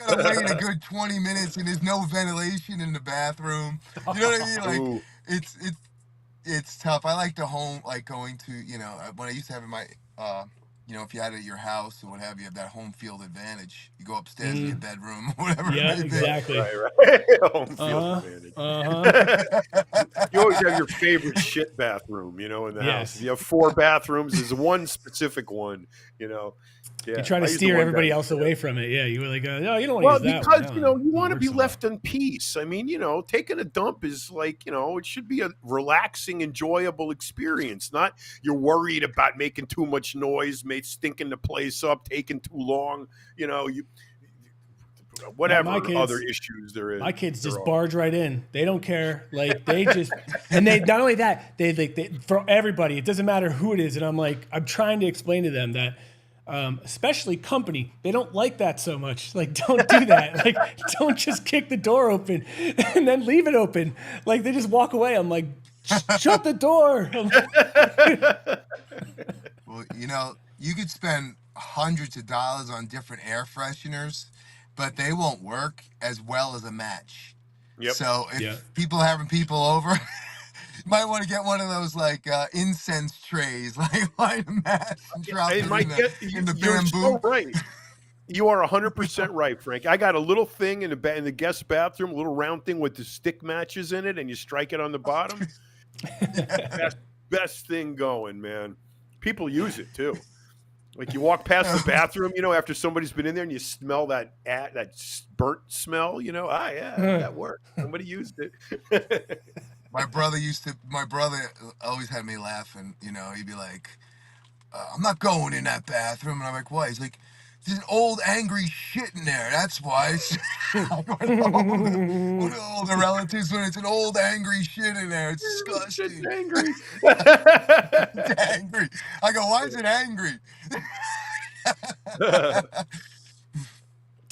gotta wait a good 20 minutes, and there's no ventilation in the bathroom. You know what I mean? Like, it's tough. I like the home, like going to, when I used to have in my, if you had it at your house or what have you, have that home field advantage. You go upstairs in your bedroom, whatever. Yeah, it may be. exactly. Right. Home field advantage. You always have your favorite shit bathroom, in the house. If you have 4 bathrooms, there's one specific one, Yeah. You try to steer everybody else away from it. Yeah, you were like, no, you don't want to use that because, one. you want to be left in peace. I mean, taking a dump is like, it should be a relaxing, enjoyable experience. Not you're worried about making too much noise, stinking the place up, taking too long, whatever other issues there is. My kids just barge right in. They don't care. Like they just, and they, not only that, they for everybody, it doesn't matter who it is. And I'm like, I'm trying to explain to them that, especially company, they don't like that so much. Like, don't do that. Like, don't just kick the door open and then leave it open. Like, they just walk away. I'm like, shut the door. Well, you could spend hundreds of dollars on different air fresheners, but they won't work as well as a match. Yep. So if people are having people over, you might want to get one of those like incense trays, like light a match and drop it in the bamboo. You're so right. You are 100% right, Frank. I got a little thing in the guest bathroom, a little round thing with the stick matches in it, and you strike it on the bottom. Best thing going, man. People use it too. Like you walk past the bathroom, after somebody's been in there, and you smell that burnt smell. That worked. Somebody used it. My brother always had me laughing. He'd be like, "I'm not going in that bathroom," and I'm like, "Why?" He's like, there's an old angry shit in there. That's why. I went home. One of the older relatives when it's an old angry shit in there. It's Shit's disgusting. angry. It's angry. I go, why is it angry?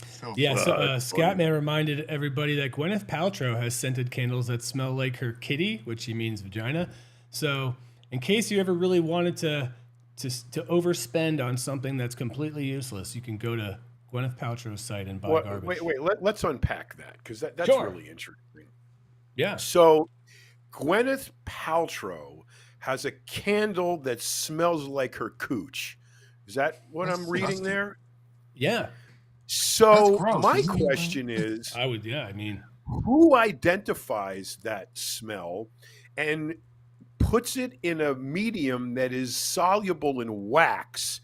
So Yeah, funny. so That's funny. Scatman reminded everybody that Gwyneth Paltrow has scented candles that smell like her kitty, which she means vagina. So, in case you ever really wanted to overspend on something that's completely useless, you can go to Gwyneth Paltrow's site and buy garbage. Wait. Let's unpack that because that's Sure. really interesting. Yeah. So, Gwyneth Paltrow has a candle that smells like her cooch. Is that what That's I'm reading disgusting. there? Yeah. That's So, gross, my isn't it? question is, I would, yeah, I mean, who identifies that smell and puts it in a medium that is soluble in wax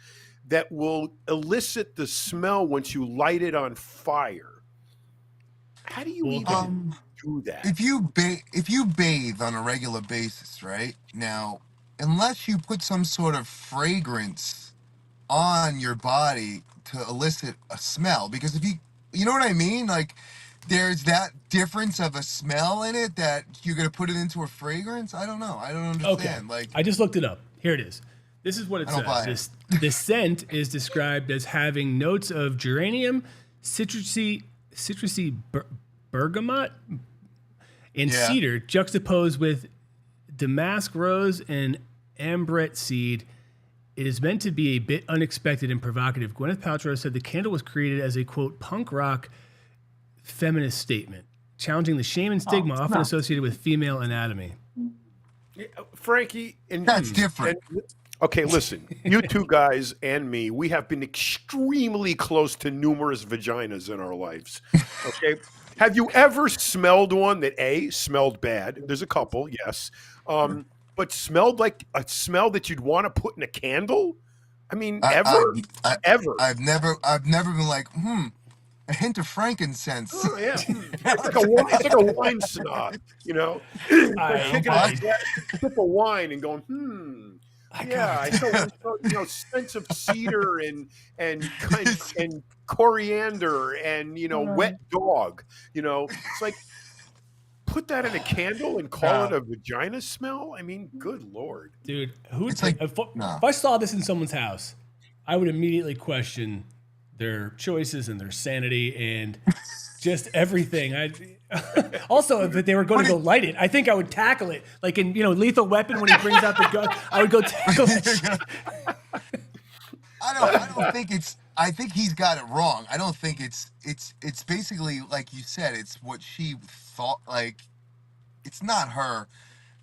that will elicit the smell once you light it on fire? How do you Well, even do that? If you bathe on a regular basis, right? Now, unless you put some sort of fragrance on your body to elicit a smell, because if you know what I mean? Like there's that difference of a smell in it that you're gonna put it into a fragrance. I don't know. I don't okay. understand. Like I just looked it up. Here it is. This is what it I don't says. buy it. The scent is described as having notes of geranium, citrusy bergamot, and Yeah. cedar juxtaposed with damask rose and ambrette seed. It is meant to be a bit unexpected and provocative. Gwyneth Paltrow said the candle was created as a, quote, punk rock feminist statement, challenging the shame and stigma often associated with female anatomy. Frankie, and That's different. okay, listen, you two guys and me, we have been extremely close to numerous vaginas in our lives. Okay. Have you ever smelled one that smelled bad? There's a couple, yes. But smelled like a smell that you'd want to put in a candle? I mean, ever? I've never been like, a hint of frankincense. Oh, yeah. It's like a wine snob, you know? Taking a sip of wine and going, I smell, scents of cedar and coriander and wet dog. It's like put that in a candle and call it a vagina smell. I mean, good Lord, dude. Who? It's like, if I saw this in someone's house, I would immediately question their choices and their sanity and just everything. Also, if they were going to go light it, I think I would tackle it like in Lethal Weapon when he brings out the gun. I would go tackle it. I don't think it's. I think he's got it wrong. I don't think it's basically like you said. It's what she thought. Like it's not her.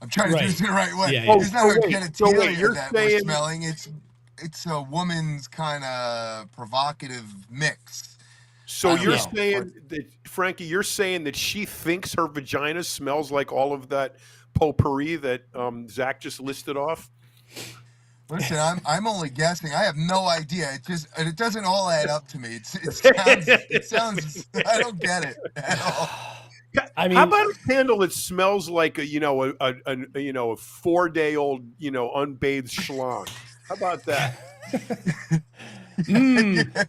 I'm trying to do this in the right way. Yeah. It's not her genitalia you're that saying, we're smelling. It's a woman's kind of provocative mix. So you're saying that, Frankie, you're saying that she thinks her vagina smells like all of that potpourri that Zack just listed off? Listen, I'm only guessing. I have no idea. It doesn't all add up to me. It sounds I don't get it at all. I mean, how about a candle that smells like a 4-day-old unbathed schlong? How about that?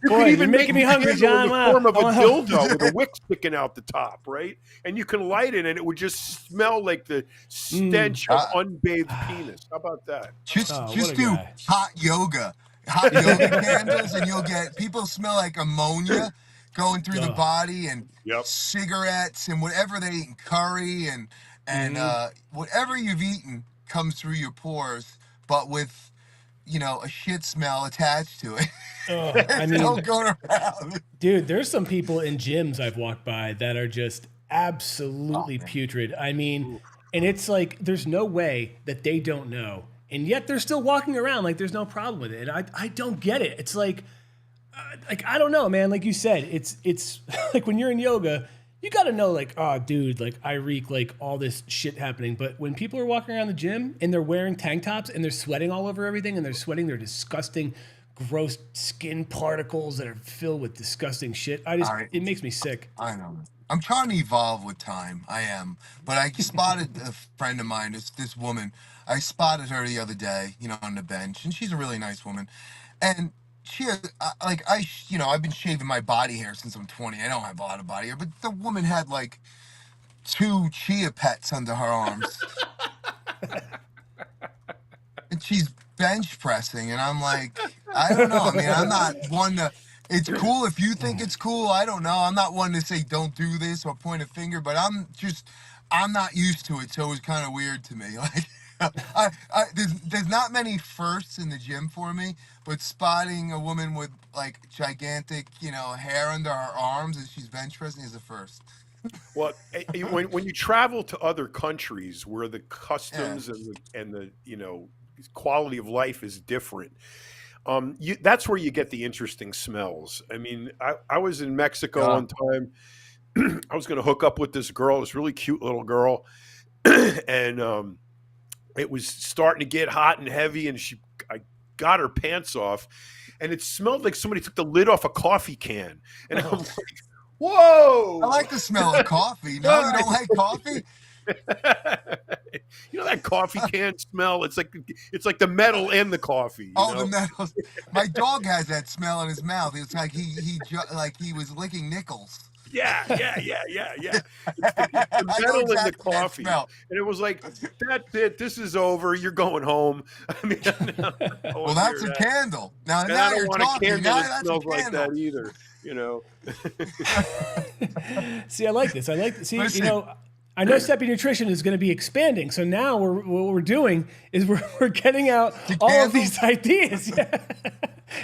Boy, you're making me hungry, John. In the form of a dildo with a wick sticking out the top, right? And you can light it, and it would just smell like the stench of unbathed penis. How about that? Just do hot yoga candles, and you'll get people smell like ammonia going through the body, and cigarettes and whatever they eat, curry and whatever you've eaten comes through your pores, but with a shit smell attached to it. I mean, going around. Dude, there's some people in gyms I've walked by that are just absolutely putrid. I mean, and it's like there's no way that they don't know, and yet they're still walking around like there's no problem with it. And I don't get it. It's like I don't know, man. Like you said, it's like when you're in yoga, you got to know, like, oh, dude, like I reek like all this shit happening. But when people are walking around the gym and they're wearing tank tops and they're sweating all over everything and they're sweating their disgusting, gross skin particles that are filled with disgusting shit, it makes me sick. I know. I'm trying to evolve with time. I am. But I spotted a friend of mine, this woman. I spotted her the other day, on the bench, and she's a really nice woman. And she had, I've been shaving my body hair since I'm 20. I don't have a lot of body hair, but the woman had like 2 chia pets under her arms, and she's bench pressing, and I'm like, I don't know. I mean, I'm not one to. It's cool if you think it's cool. I don't know. I'm not one to say don't do this or point a finger, but I'm not used to it, so it was kind of weird to me. Like, there's not many firsts in the gym for me, but spotting a woman with like gigantic, hair under her arms as she's bench pressing is a first. Well, when you travel to other countries where the Yeah, customs and the quality of life is different, that's where you get the interesting smells. I mean, I was in Mexico yeah. one time. I was going to hook up with this girl, this really cute little girl, and it was starting to get hot and heavy, and I got her pants off, and it smelled like somebody took the lid off a coffee can, and I'm like, I "Whoa!" like the smell of coffee. No, you don't like coffee? That coffee can smell. It's like the metal and the coffee. Oh, the metals. My dog has that smell in his mouth. It's like like he was licking nickels. Yeah, yeah, yeah, yeah, yeah. It's the I know metal in the exactly that coffee, smell. and it was like, "That's it. This is over. You're going home." I mean, I don't Well, wanna hear that's a that. candle. Now, And I now don't you're want a talking. candle Now that that's a smells like candle. that either. See, I like this. See, Listen, I know Steppy Nutrition is going to be expanding. So now what we're doing is we're getting out the all of candle. these ideas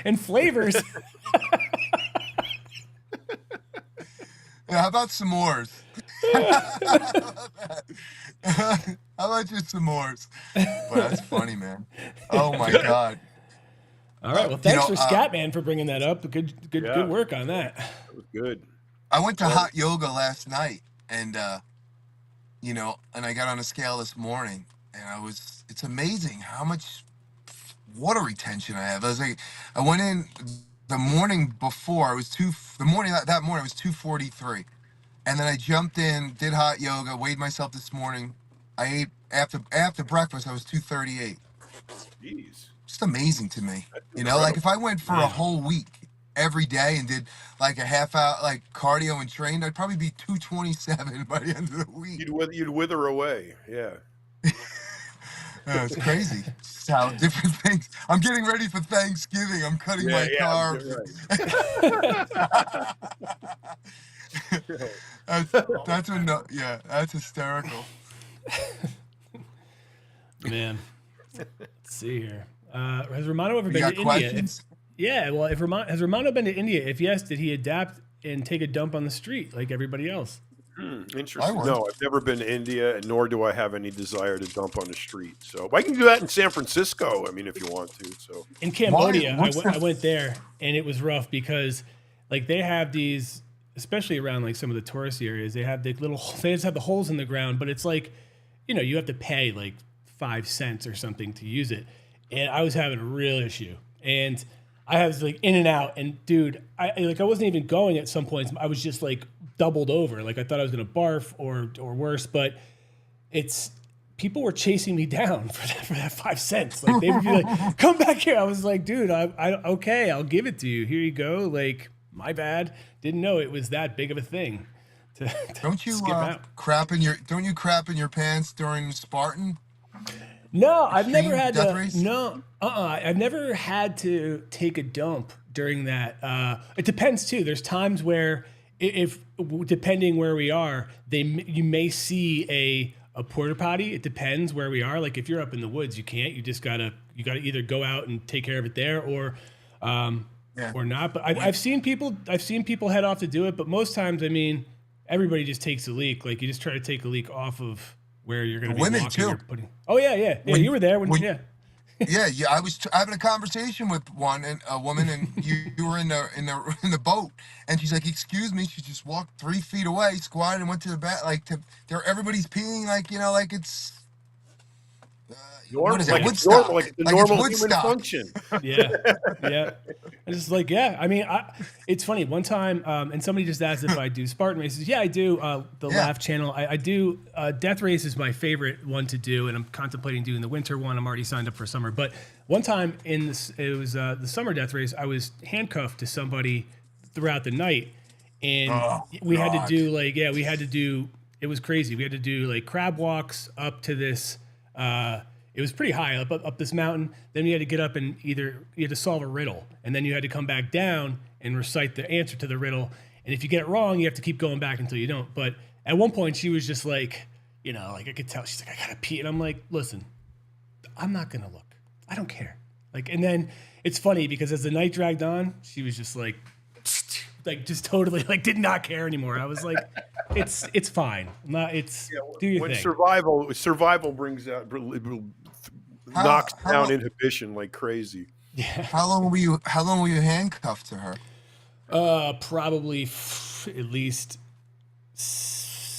and flavors. How about s'mores? How about your s'mores? Well, that's funny, man. Oh my God. All right. Well, You thanks know, for Scatman for bringing that up. Good Yeah, work on that. that was good. I went to Well, hot yoga last night, and and I got on a scale this morning, and it's amazing how much water retention I have. I went in the morning before, the morning that morning, I was 243. And then I jumped in, did hot yoga, weighed myself this morning. I ate after breakfast, I was 238. jeez, Just amazing to me. that's Like if incredible. I went for a Man. whole week every day and did like a half hour like cardio and trained, I'd probably be 227 by the end of the week. You'd wither away. Yeah. It's crazy. Just how different things. I'm getting ready for Thanksgiving. I'm cutting Yeah, my yeah, carbs. you're right. That's hysterical. Man. Let's see here. Has Romano ever You been got to India? questions? Yeah. Well, has Romano been to India? If yes, did he adapt and take a dump on the street like everybody else? I Interesting. would. No, I've never been to India, and nor do I have any desire to dump on the street. So I can do that in San Francisco. I mean, if you want to. So In Why? Cambodia, What's I the? went there and it was rough because like they have these, especially around like some of the touristy areas, they have the they just have the holes in the ground, but it's like, you have to pay like 5 cents or something to use it. And I was having a real issue. And I was like in and out. And dude, I wasn't even going at some points. I was just like doubled over. Like I thought I was gonna barf or worse. But it's people were chasing me down for that 5 cents. Like they would be like, "Come back here." I was like, "Dude, I okay, I'll give it to you. Here you go." Like my bad. Didn't know it was that big of a thing to Don't you skip out. don't you crap in your pants during Spartan No, I've never extreme had death to. race? No, I've never had to take a dump during that. It depends too. There's times where, if depending where we are, you may see a porta potty. It depends where we are. Like if you're up in the woods, you can't. You gotta either go out and take care of it there, um, Yeah. or not. But When, I've seen people head off to do it. But most times, I mean, everybody just takes a leak. Like you just try to take a leak off of where you're going to be women walking too. or putting. Oh yeah. When You were there when when yeah. Yeah, I was having a conversation with a woman, and you were in the boat, and she's like, "Excuse me." She just walked 3 feet away, squatted, and went to the back. Like everybody's peeing, like like it's, What is like it? it's normal, Woodstock. like the Like it's normal human Woodstock. function. Yeah, yeah. I just like, yeah. I mean, it's funny. One time, and somebody just asked if I do Spartan races. Yeah, I do. The Yeah. Laugh channel. I do. Death race is my favorite one to do, and I'm contemplating doing the winter one. I'm already signed up for summer. But one time in this, it was the summer death race. I was handcuffed to somebody throughout the night, and Oh, we had to God. do like, yeah, we had to do. It was crazy. We had to do like crab walks up to this. It was pretty high up this mountain. Then you had to get up and you had to solve a riddle, and then you had to come back down and recite the answer to the riddle. And if you get it wrong, you have to keep going back until you don't. But at one point, she was just like, like I could tell she's like, I gotta pee, and I'm like, listen, I'm not gonna look. I don't care. Like, and then it's funny because as the night dragged on, she was just like just totally like did not care anymore. I was like, it's fine. Not do your When thing. survival brings out knocks down inhibition like crazy. Yeah. How long were you handcuffed to her? Probably at least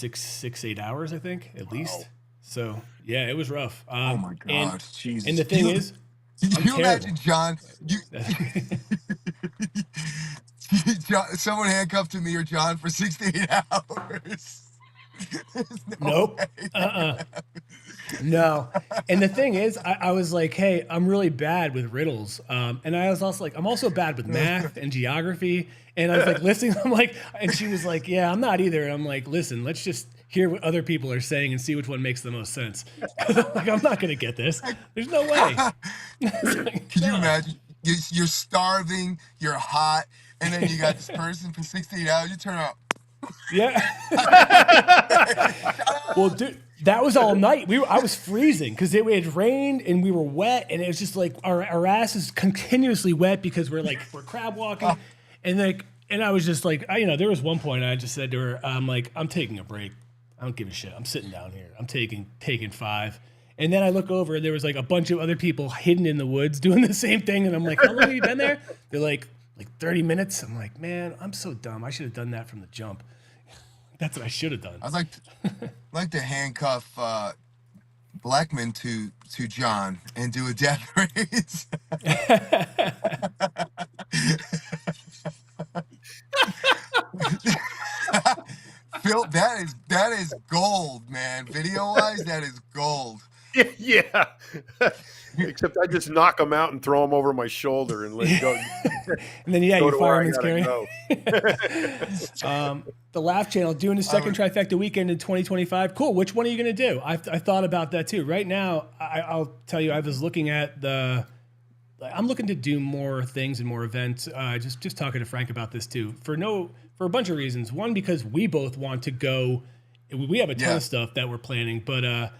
8 hours, I think, at least. So yeah, it was rough. Oh my God, Jesus! And the thing is, can you imagine, John? Someone handcuffed to me or John for 68 hours. Nope. No. And the thing is, I was like, hey, I'm really bad with riddles. And I was also like, I'm also bad with math and geography. And I was like listening, I'm like, and she was like, yeah, I'm not either. And I'm like, listen, let's just hear what other people are saying and see which one makes the most sense. Like, I'm not going to get this. There's no way. Can you imagine? You're starving, you're hot, and then you got this person for 68 hours. You turn out. Yeah. Well, dude, that was all night. I was freezing because it had rained and we were wet, and it was just like our ass is continuously wet because we're crab walking, and I was just like, there was one point I just said to her, I'm like, I'm taking a break. I don't give a shit. I'm sitting down here. I'm taking 5. And then I look over and there was like a bunch of other people hidden in the woods doing the same thing. And I'm like, how long have you been there? They're like 30 minutes. I'm like, man, I'm so dumb. I should have done that from the jump. That's what I should have done. I'd like to handcuff Blackman to John and do a death race. Phil, that is gold, man. Video wise, that is gold. Yeah. Except I just knock them out and throw them over my shoulder and let go. And then you fireman's carry. The Laugh channel doing the second trifecta weekend in 2025. Cool. Which one are you going to do? I thought about that too. Right now, I'll tell you, I was looking at I'm looking to do more things and more events. Just talking to Frank about this too. For a bunch of reasons. One, because we both want to go. We have a ton of stuff that we're planning, but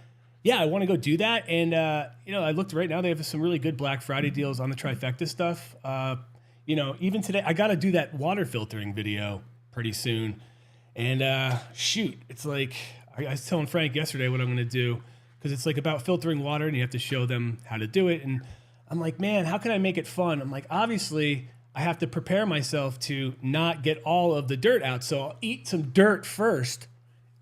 yeah, I want to go do that. And I looked right now; they have some really good Black Friday deals on the trifecta stuff. Even today, I got to do that water filtering video pretty soon. And shoot, it's like I was telling Frank yesterday what I'm going to do, because it's like about filtering water, and you have to show them how to do it. And I'm like, man, how can I make it fun? I'm like, obviously, I have to prepare myself to not get all of the dirt out. So I'll eat some dirt first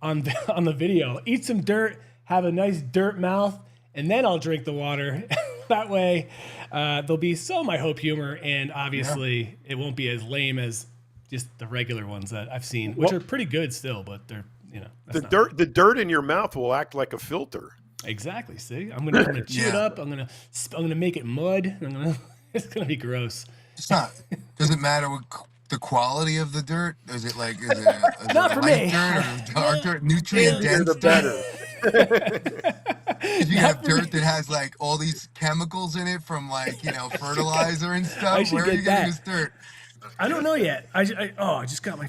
on the video. Eat some dirt, have a nice dirt mouth, and then I'll drink the water. That way, there'll be some, I hope, humor, and obviously it won't be as lame as just the regular ones that I've seen, which are pretty good still, but they're the dirt in your mouth will act like a filter. Exactly. See, I'm gonna chew it up. I'm gonna make it mud. It's gonna be gross. It's not. Does it matter what the quality of the dirt? Is it a Not for me. dirt or dark dirt, nutrient dense? The better. You have dirt that has like all these chemicals in it from fertilizer and stuff. Where are you getting this dirt? I don't know yet. I just got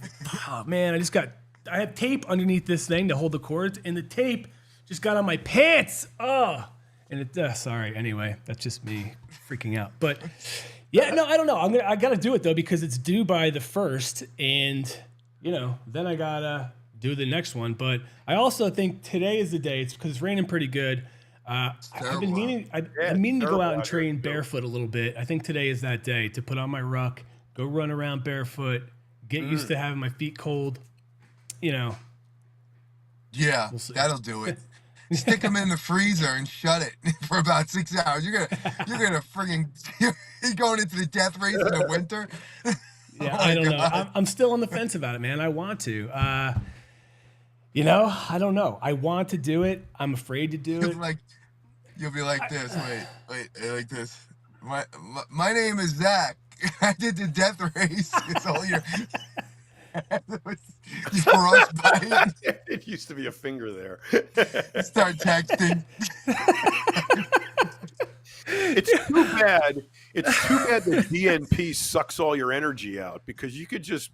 I have tape underneath this thing to hold the cords, and the tape just got on my pants. And it sorry. Anyway, that's just me freaking out. But yeah, no, I don't know. I gotta do it though, because it's due by the 1st, and then I gotta do the next one. But I also think today is the day. It's because it's raining pretty good. I've been meaning to go out and train barefoot a little bit. I think today is that day to put on my ruck, go run around barefoot, get used to having my feet cold. Yeah, We'll see. that'll do it. stick them in the freezer and shut it for about 6 hours. You're gonna friggin' you're going into the death race in the winter. Yeah, Oh I my don't know. God. I'm still on the fence about it, man. I want to. You know, I don't know. I want to do it. I'm afraid to do it. You'll be like this. Wait, like this. My name is Zack. I did the death race. It's all your frostbite. It used to be a finger there. Start texting. It's too bad. It's too bad the DNP sucks all your energy out, because you could just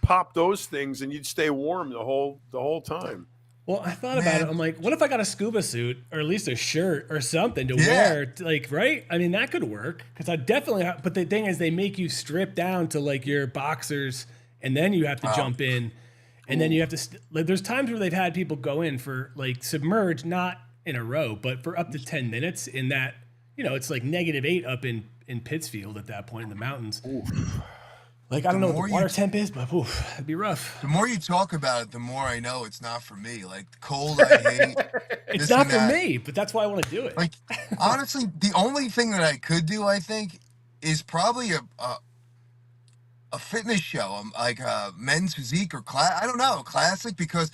pop those things and you'd stay warm the whole time. Well, I thought about it. I'm like, what if I got a scuba suit or at least a shirt or something to wear? Like, right? I mean, that could work, because I definitely have, but the thing is, they make you strip down to like your boxers, and then you have to jump in, and then you have to. Like, there's times where they've had people go in for like submerged, not in a row, but for up to 10 minutes in that. You know, it's like -8 up in Pittsfield at that point in the mountains. Oof. Like, I don't know what the water temp is, but it'd be rough. The more you talk about it, the more I know it's not for me. Like, the cold, I hate. It's not for me, but that's why I want to do it. Like, honestly, the only thing that I could do, I think, is probably a fitness show, like men's physique or class. I don't know, classic, because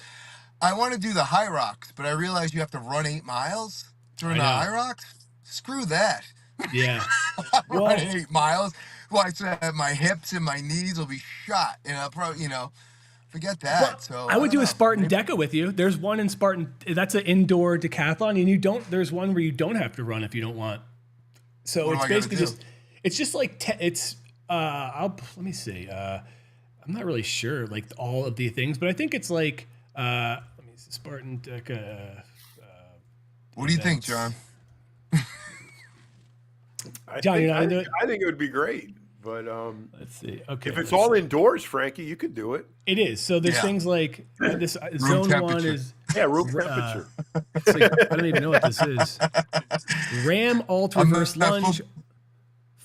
I want to do the high rocks, but I realize you have to run 8 miles during the high rocks. Screw that. Yeah. Well, running 8 miles. Well, I said my hips and my knees will be shot, and I'll probably, forget that. Well, so I would do a Spartan Deca with you. There's one in Spartan. That's an indoor decathlon, and you don't. There's one where you don't have to run if you don't want. So it's basically just. It's just like it's. Let me see. I'm not really sure like all of the things, but I think it's like. Let me see, Spartan Deca. What do you think, John? John, you're not into it? I think it would be great, but let's see. Okay, if it's all indoors, Frankie, you could do it. It is. So there's things like this. Room Zone temperature. 1 is room temperature. It's like, I don't even know what this is. Ram alt reverse lunge,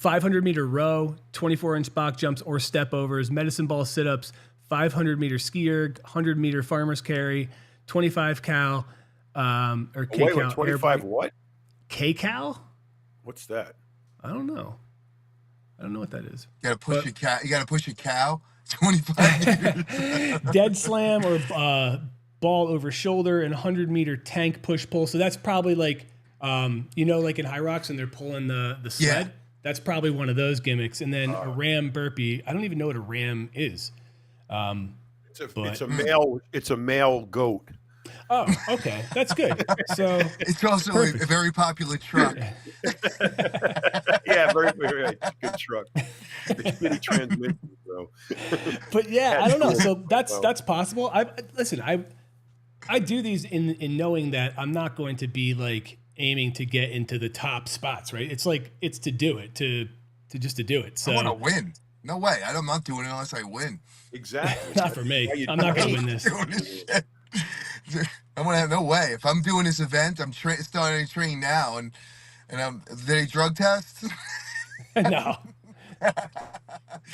500-meter row, 24-inch box jumps or step overs, medicine ball sit-ups, 500-meter ski erg, 100-meter farmer's carry, 25 cal or K cal. Wait, 25 what? K cal? What's that? I don't know. I don't know what that is. You gotta push a cow. You gotta push a cow 25 meters. Dead slam or ball over shoulder and 100-meter tank push pull. So that's probably like, like in high rocks and they're pulling the sled. Yeah. That's probably one of those gimmicks. And then a ram burpee. I don't even know what a ram is. It's a male goat. Oh, okay. That's good. So it's also a very popular truck. Yeah, very, very good truck. The shitty transmission, though. But yeah, I don't know. So that's possible. I do these in knowing that I'm not going to be like aiming to get into the top spots, right? It's like it's to do it, to do it. So I want to win. No way. I'm not doing it unless I win. Exactly. Not for me. I'm not going to win this. I'm gonna have no way. If I'm doing this event, I'm starting to train now, and did they drug test? No.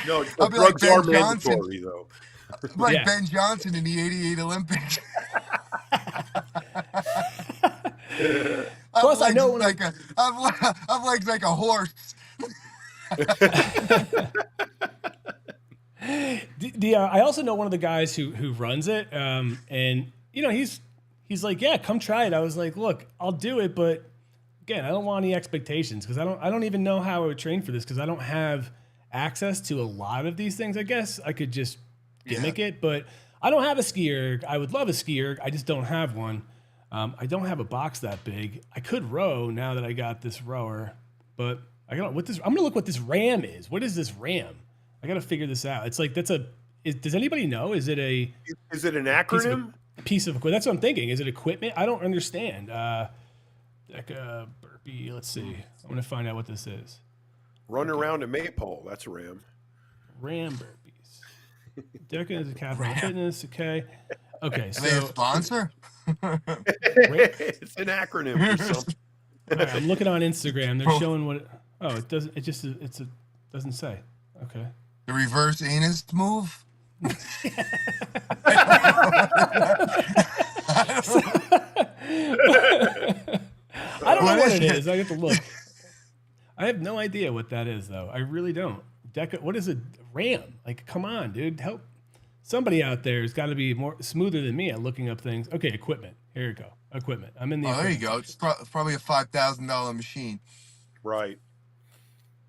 No, I'll be drugs like are Ben Johnson, mandatory, though. like Ben Johnson in the '88 Olympics. Plus, I know I'm like a horse. I also know one of the guys who runs it, and he's like, yeah, come try it. I was like, look, I'll do it, but again, I don't want any expectations because I don't even know how I would train for this because I don't have access to a lot of these things. I guess I could just gimmick it, but I don't have a ski erg. I would love a ski erg. I just don't have one. I don't have a box that big. I could row now that I got this rower, but I'm gonna look what this ram is. What is this ram? I got to figure this out. It's like does anybody know? Is it an acronym? Piece of equipment. That's what I'm thinking. Is it equipment? I don't understand. Deca burpee. Let's see. I'm gonna find out what this is. Run around a maypole. That's a ram. Ram burpees. Deca is a Decathlon Fitness. Okay. Okay. So they a sponsor? It's an acronym for something. All right, I'm looking on Instagram. They're showing what. It doesn't. It just. Doesn't say. Okay. The reverse anus move. what it is. I have to look. I have no idea what that is, though. I really don't. What is a RAM? Like, come on, dude. Help. Somebody out there has got to be more smoother than me at looking up things. Okay, equipment. Here you go. Equipment. I'm in the. Oh, there you go. It's probably a $5,000 machine. Right.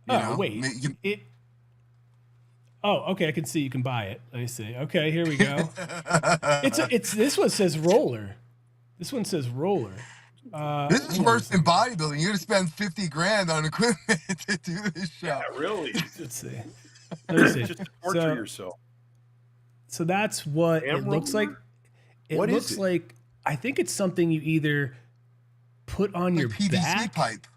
Wait. Oh, okay. I can see you can buy it. Let me see. Okay, here we go. It's this one says roller. This one says roller. This is worse than bodybuilding. You're gonna spend $50,000 on equipment to do this show. Yeah, really. Let's see. Let me see. Just torture yourself. So that's what it looks like. It looks like, I think it's something you either put on your PVC back. pipe.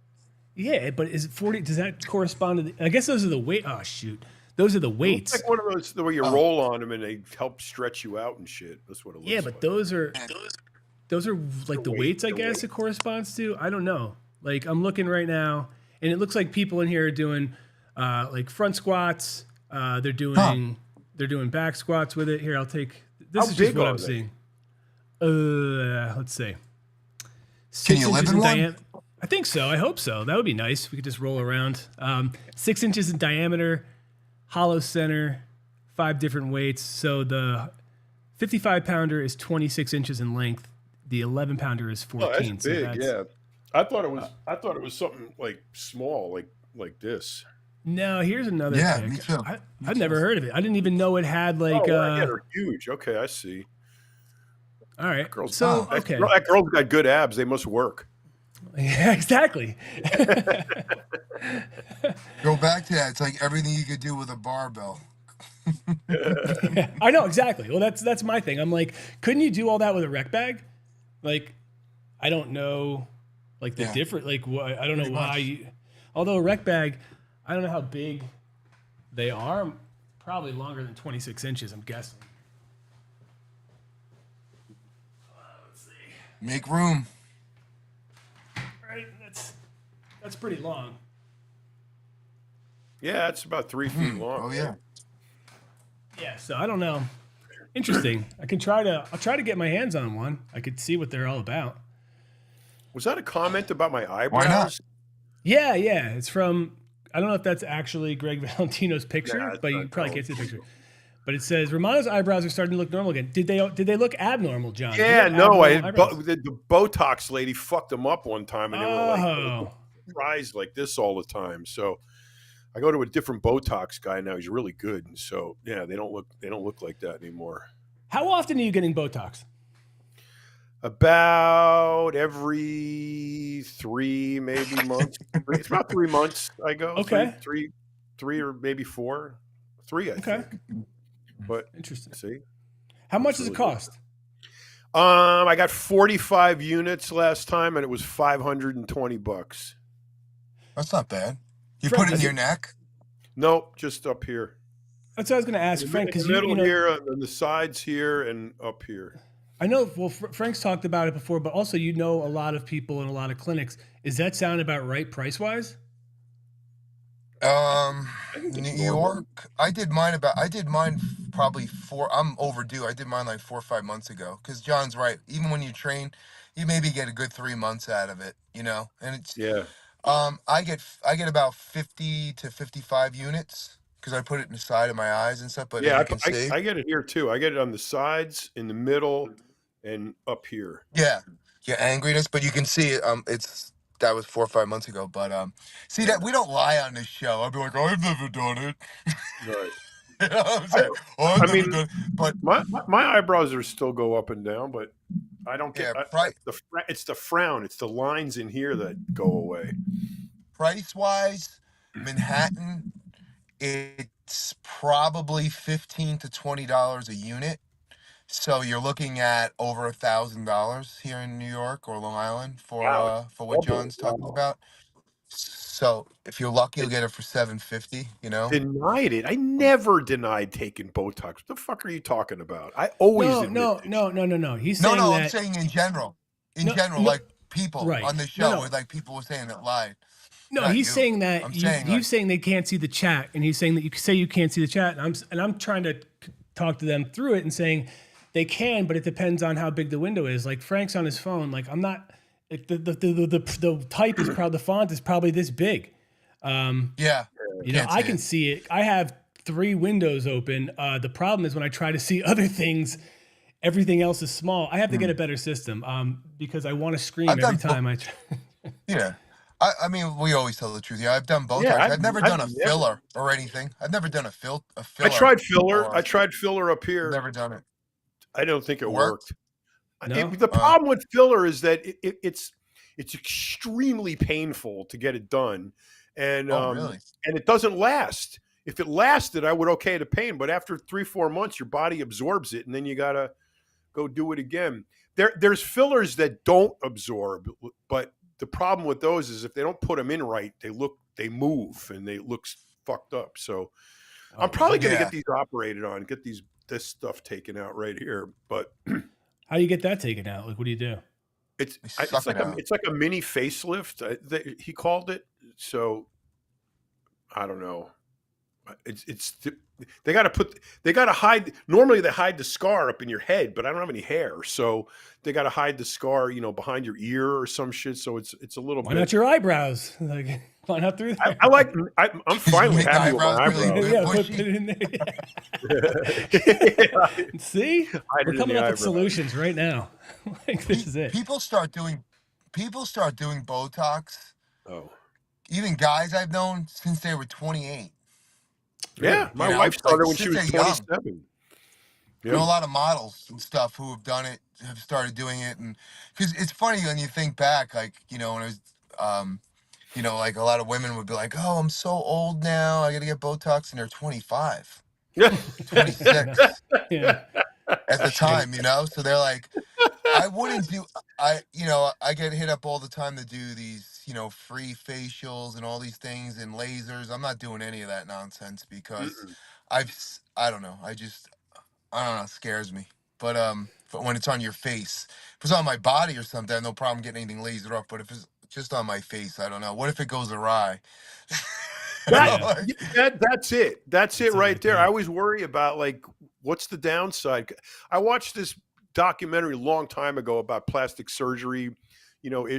Yeah, but is it 40? Does that correspond to I guess those are the weight. Oh, shoot. Those are the weights. It's like one of those the way you roll on them and they help stretch you out and shit. That's what it looks like. Yeah, but those are like the weights, I guess it corresponds to. I don't know. Like, I'm looking right now, and it looks like people in here are doing like front squats. They're doing back squats with it. Here, I'll take. This is just what I'm seeing. Let's see. Can you live in one? I think so. I hope so. That would be nice. We could just roll around. 6 inches in diameter, hollow center, 5 different weights. So the 55-pounder is 26 inches in length. The 11-pounder is 14. Oh, that's big. Yeah, I thought it was something like small, like this. No, here's another. Yeah, pick. me too. I've never heard of it. I didn't even know it had like. Yeah, they're huge. Okay, I see. All right. That girl's got good abs. They must work. Yeah, exactly. Go back to that. It's like everything you could do with a barbell. Yeah, I know exactly. Well, that's my thing. I'm like, couldn't you do all that with a rec bag? Like, I don't know, like the different, like I don't know why. Although a rec bag, I don't know how big they are. Probably longer than 26 inches. I'm guessing. Let's see. Make room. Right, that's pretty long. Yeah, it's about 3 feet long. Oh yeah. Yeah, so I don't know. Interesting. I'll try to get my hands on one. I could see what they're all about. Was that a comment about my eyebrows? Why not? Yeah. It's from, I don't know if that's actually Greg Valentino's picture, but you probably can't see the picture. But it says Romano's eyebrows are starting to look normal again. Did they look abnormal, John? Yeah, no. The Botox lady fucked them up one time, and they were like eyes like this all the time. So I go to a different Botox guy now. He's really good, and so yeah, they don't look like that anymore. How often are you getting Botox? About every 3 maybe months. It's about 3 months. I go. Okay. Three or maybe 4. 3, I think. But interesting. See, how much does it cost? I got 45 units last time, and it was $520. That's not bad. You put it in your neck? Nope, just up here. That's what I was going to ask Frank. Because middle here, and the sides here, and up here. I know. Well, Frank's talked about it before, but also a lot of people in a lot of clinics. Is that sound about right price wise? New York. I did mine probably I'm overdue. I did mine like 4 or 5 months ago. Because John's right. Even when you train, you maybe get a good 3 months out of it. And it's I get about 50 to 55 units because I put it in the side of my eyes and stuff. But yeah, I get it here too. I get it on the sides, in the middle, and up here. Yeah, angriness, but you can see it. That was 4 or 5 months ago. But see that we don't lie on this show. I'd be like, I've never done it. Right. You know what I'm saying? I've never done it. But my eyebrows are still go up and down, but I don't get it's the frown. It's the lines in here that go away. Price wise, Manhattan, it's probably $15 to $20 a unit. So you're looking at over $1,000 here in New York or Long Island for what John's talking about. So if you're lucky, you'll get it for $750. Denied it. I never denied taking Botox. What the fuck are you talking about? I always no. He's saying I'm saying in general. Like people on the show, like people were saying that lied. No, he's saying that he's saying they can't see the chat, and he's saying that you say you can't see the chat, and I'm trying to talk to them through it and saying they can, but it depends on how big the window is. Like Frank's on his phone. Like I'm not. Like the type is probably, the font is probably this big. Yeah, can't I see can it. see it. I have 3 windows open. The problem is when I try to see other things, everything else is small. I have to get a better system because I want to scream I've every done time I. yeah. I mean, we always tell the truth. Yeah, I've done Yeah, Botox. I've never I've done a never. filler or anything. I've never done a I filler tried filler. I or tried filler up here. never done it. I don't think it Worked? worked. No. The problem with filler is that it's extremely painful to get it done, Oh, really? and it doesn't last. If it lasted, I would okay the pain, but after 3-4 months, your body absorbs it, and then you gotta go do it again. There's fillers that don't absorb, but the problem with those is if they don't put them in right, they move and they look fucked up. So I'm probably going to Yeah. get these operated on, get this stuff taken out right here. But How do you get that taken out? Like, what do you do? it's They suck it out. it's like a mini facelift. He called it. So I don't know. It's they got to hide. Normally they hide the scar up in your head, but I don't have any hair, so they got to hide the scar, behind your ear or some shit. So it's a little Why bit. not your eyebrows? Like, why not through there? I'm finally Make the happy with my eyebrows really eyebrows. big. Yeah, bushy. put it in there. Yeah. See, Hide we're it in coming the up with eyebrow. solutions right now. Like, this is it. People start doing Botox. Oh. Even guys I've known since they were 28. Yeah, Really? my You know, wife started when she since was they're young. 27. You know, Yeah. a lot of models and stuff who have done it have started doing it, and because it's funny when you think back, like when I was, like a lot of women would be like, "Oh, I'm so old now, I got to get Botox," and they're 25, Yeah. 26 Yeah. at the Shit. time, so they're like, I wouldn't do, I get hit up all the time to do these, free facials and all these things and lasers. I'm not doing any of that nonsense because Mm-mm. I don't know, I don't know, it scares me. But when it's on your face, if it's on my body or something, I have no problem getting anything lasered off. But if it's just on my face, I don't know. What if it goes awry? That, Yeah. that's it. That's it it right right there. there. I always worry about like what's the downside. I watched this documentary a long time ago about plastic surgery,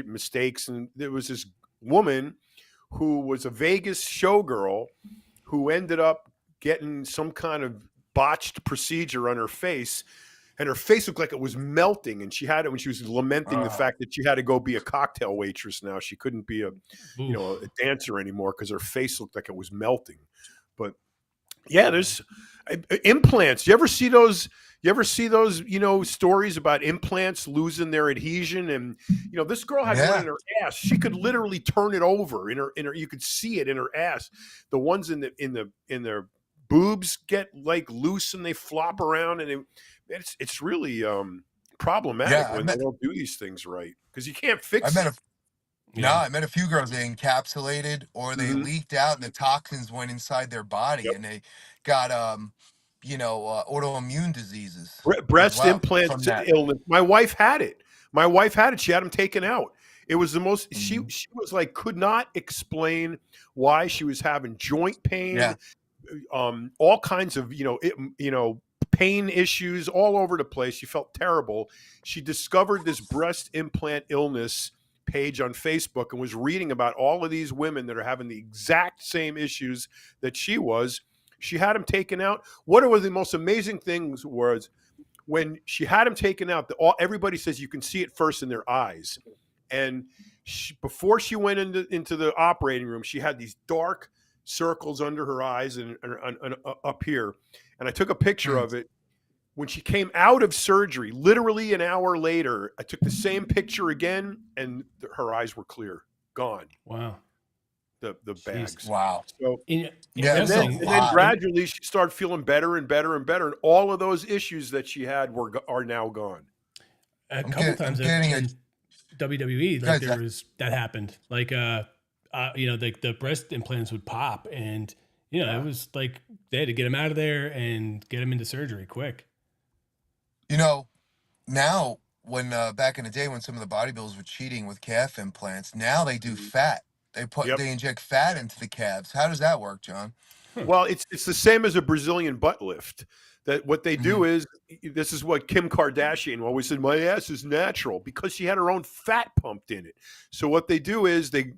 mistakes, and there was this woman who was a Vegas showgirl who ended up getting some kind of botched procedure on her face, and her face looked like it was melting, and she had it when she was lamenting the fact that she had to go be a cocktail waitress now. She couldn't be a dancer anymore because her face looked like it was melting. But yeah, there's implants. You ever see those stories about implants losing their adhesion? And this girl had one in her ass. She could literally turn it over in her you could see it in her ass. The ones in their boobs get like loose and they flop around, and it's really problematic when they don't do these things right because you can't fix it. I met a few girls. They encapsulated or they leaked out, and the toxins went inside their body, and they got autoimmune diseases as Breast well implants from that. illness. My wife had it. She had them taken out. It was the most. She was like could not explain why she was having joint pain. Yeah. All kinds of pain issues all over the place. She felt terrible. She discovered this breast implant illness page on Facebook and was reading about all of these women that are having the exact same issues that she was. She had them taken out. One of the most amazing things was when she had them taken out. Everybody says you can see it first in their eyes, and before she went into the operating room, she had these dark circles under her eyes and up here. And I took a picture of it. When she came out of surgery, literally an hour later, I took the same picture again, and her eyes were clear, gone. Wow. The bags. Wow. So and then gradually she started feeling better and better and better, and all of those issues that she had are now gone. A couple times in WWE, like that happened. Like the breast implants would pop, and it was like they had to get them out of there and get them into surgery quick. Now when back in the day when some of the bodybuilders were cheating with calf implants, now they do fat. They inject fat into the calves. How does that work, John? Well, it's the same as a Brazilian butt lift. that what they do is, this is what Kim Kardashian always said, my ass is natural, because she had her own fat pumped in it. So what they do is they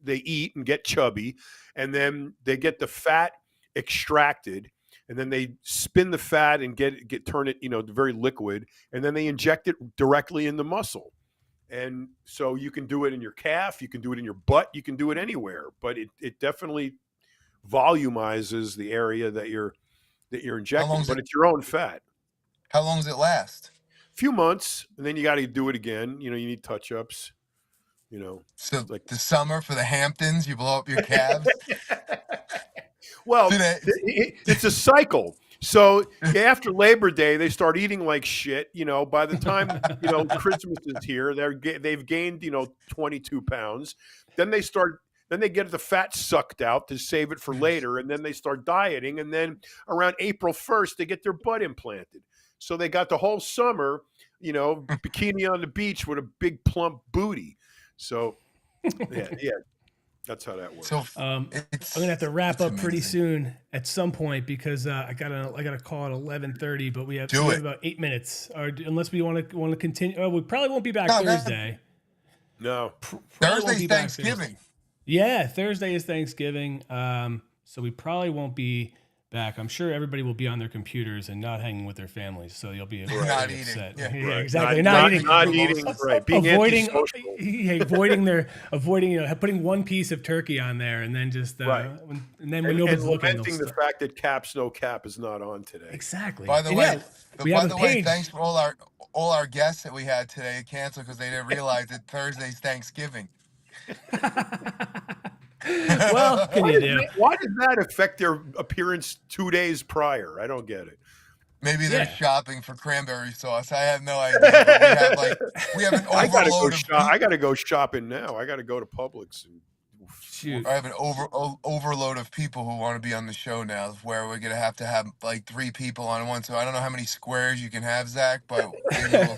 eat and get chubby, and then they get the fat extracted, and then they spin the fat and turn it, very liquid, and then they inject it directly in the muscle. And so you can do it in your calf, you can do it in your butt, you can do it anywhere, but it definitely volumizes the area that you're injecting, but it's your own fat. How long does it last? A few months, and then you got to do it again. You need touch-ups, So like the summer for the Hamptons, you blow up your calves. Well, it's a cycle. So after Labor Day, they start eating like shit. By the time Christmas is here, they've gained 22 pounds. Then they get the fat sucked out to save it for later, and then they start dieting. And then around April 1st, they get their butt implanted. So they got the whole summer, bikini on the beach with a big plump booty. So yeah. That's how that works. So I'm gonna have to wrap up pretty soon at some point, because I got a call at 11:30, but we have about 8 minutes, or unless we want to continue. Oh, we probably won't be back Thursday. No, Thursday's Thanksgiving. Yeah, Thursday is Thanksgiving. So we probably won't be back. I'm sure everybody will be on their computers and not hanging with their families, so you'll be not upset. eating. Yeah, exactly. Not eating. Right. Being avoiding putting one piece of turkey on there, and then just and then when nobody's looking, lamenting the fact that Caps No Cap is not on today. Exactly. By the way, thanks for all our guests that we had today canceled because they didn't realize that Thursday's Thanksgiving. Well, what can you do? Why does that affect their appearance 2 days prior? I don't get it. Maybe they're shopping for cranberry sauce. I have no idea. But we have an overload I gotta go shopping now. I gotta go to Publix. I have an overload of people who want to be on the show now, where we're gonna have to have like 3 people on one. So I don't know how many squares you can have, Zach, but we'll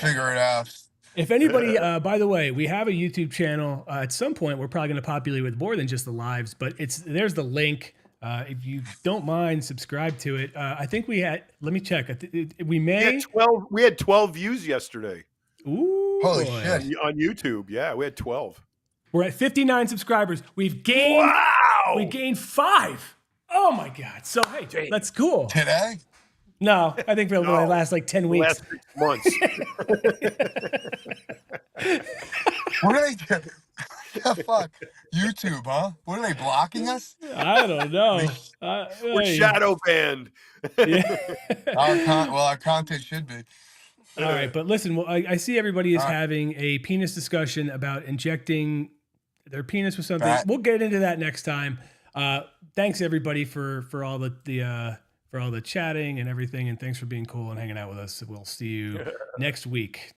figure it out. If anybody, by the way, we have a YouTube channel. At some point, we're probably going to populate with more than just the lives, but there's the link. If you don't mind, subscribe to it. I think we had. Let me check. We had 12 views yesterday. Ooh, holy shit! On YouTube, yeah, we had 12. We're at 59 subscribers. We've gained. Wow! We gained 5. Oh my god! So hey, that's cool. Today? No, I think for the last like 10 weeks. Last 6 months. What are they doing? The fuck? YouTube, huh? What are they blocking us? I don't know. We're shadow banned. Yeah. Our content should be. All right, but listen, I see everybody is having a penis discussion about injecting their penis with something. We'll get into that next time. Thanks everybody for all the chatting and everything, and thanks for being cool and hanging out with us. We'll see you next week.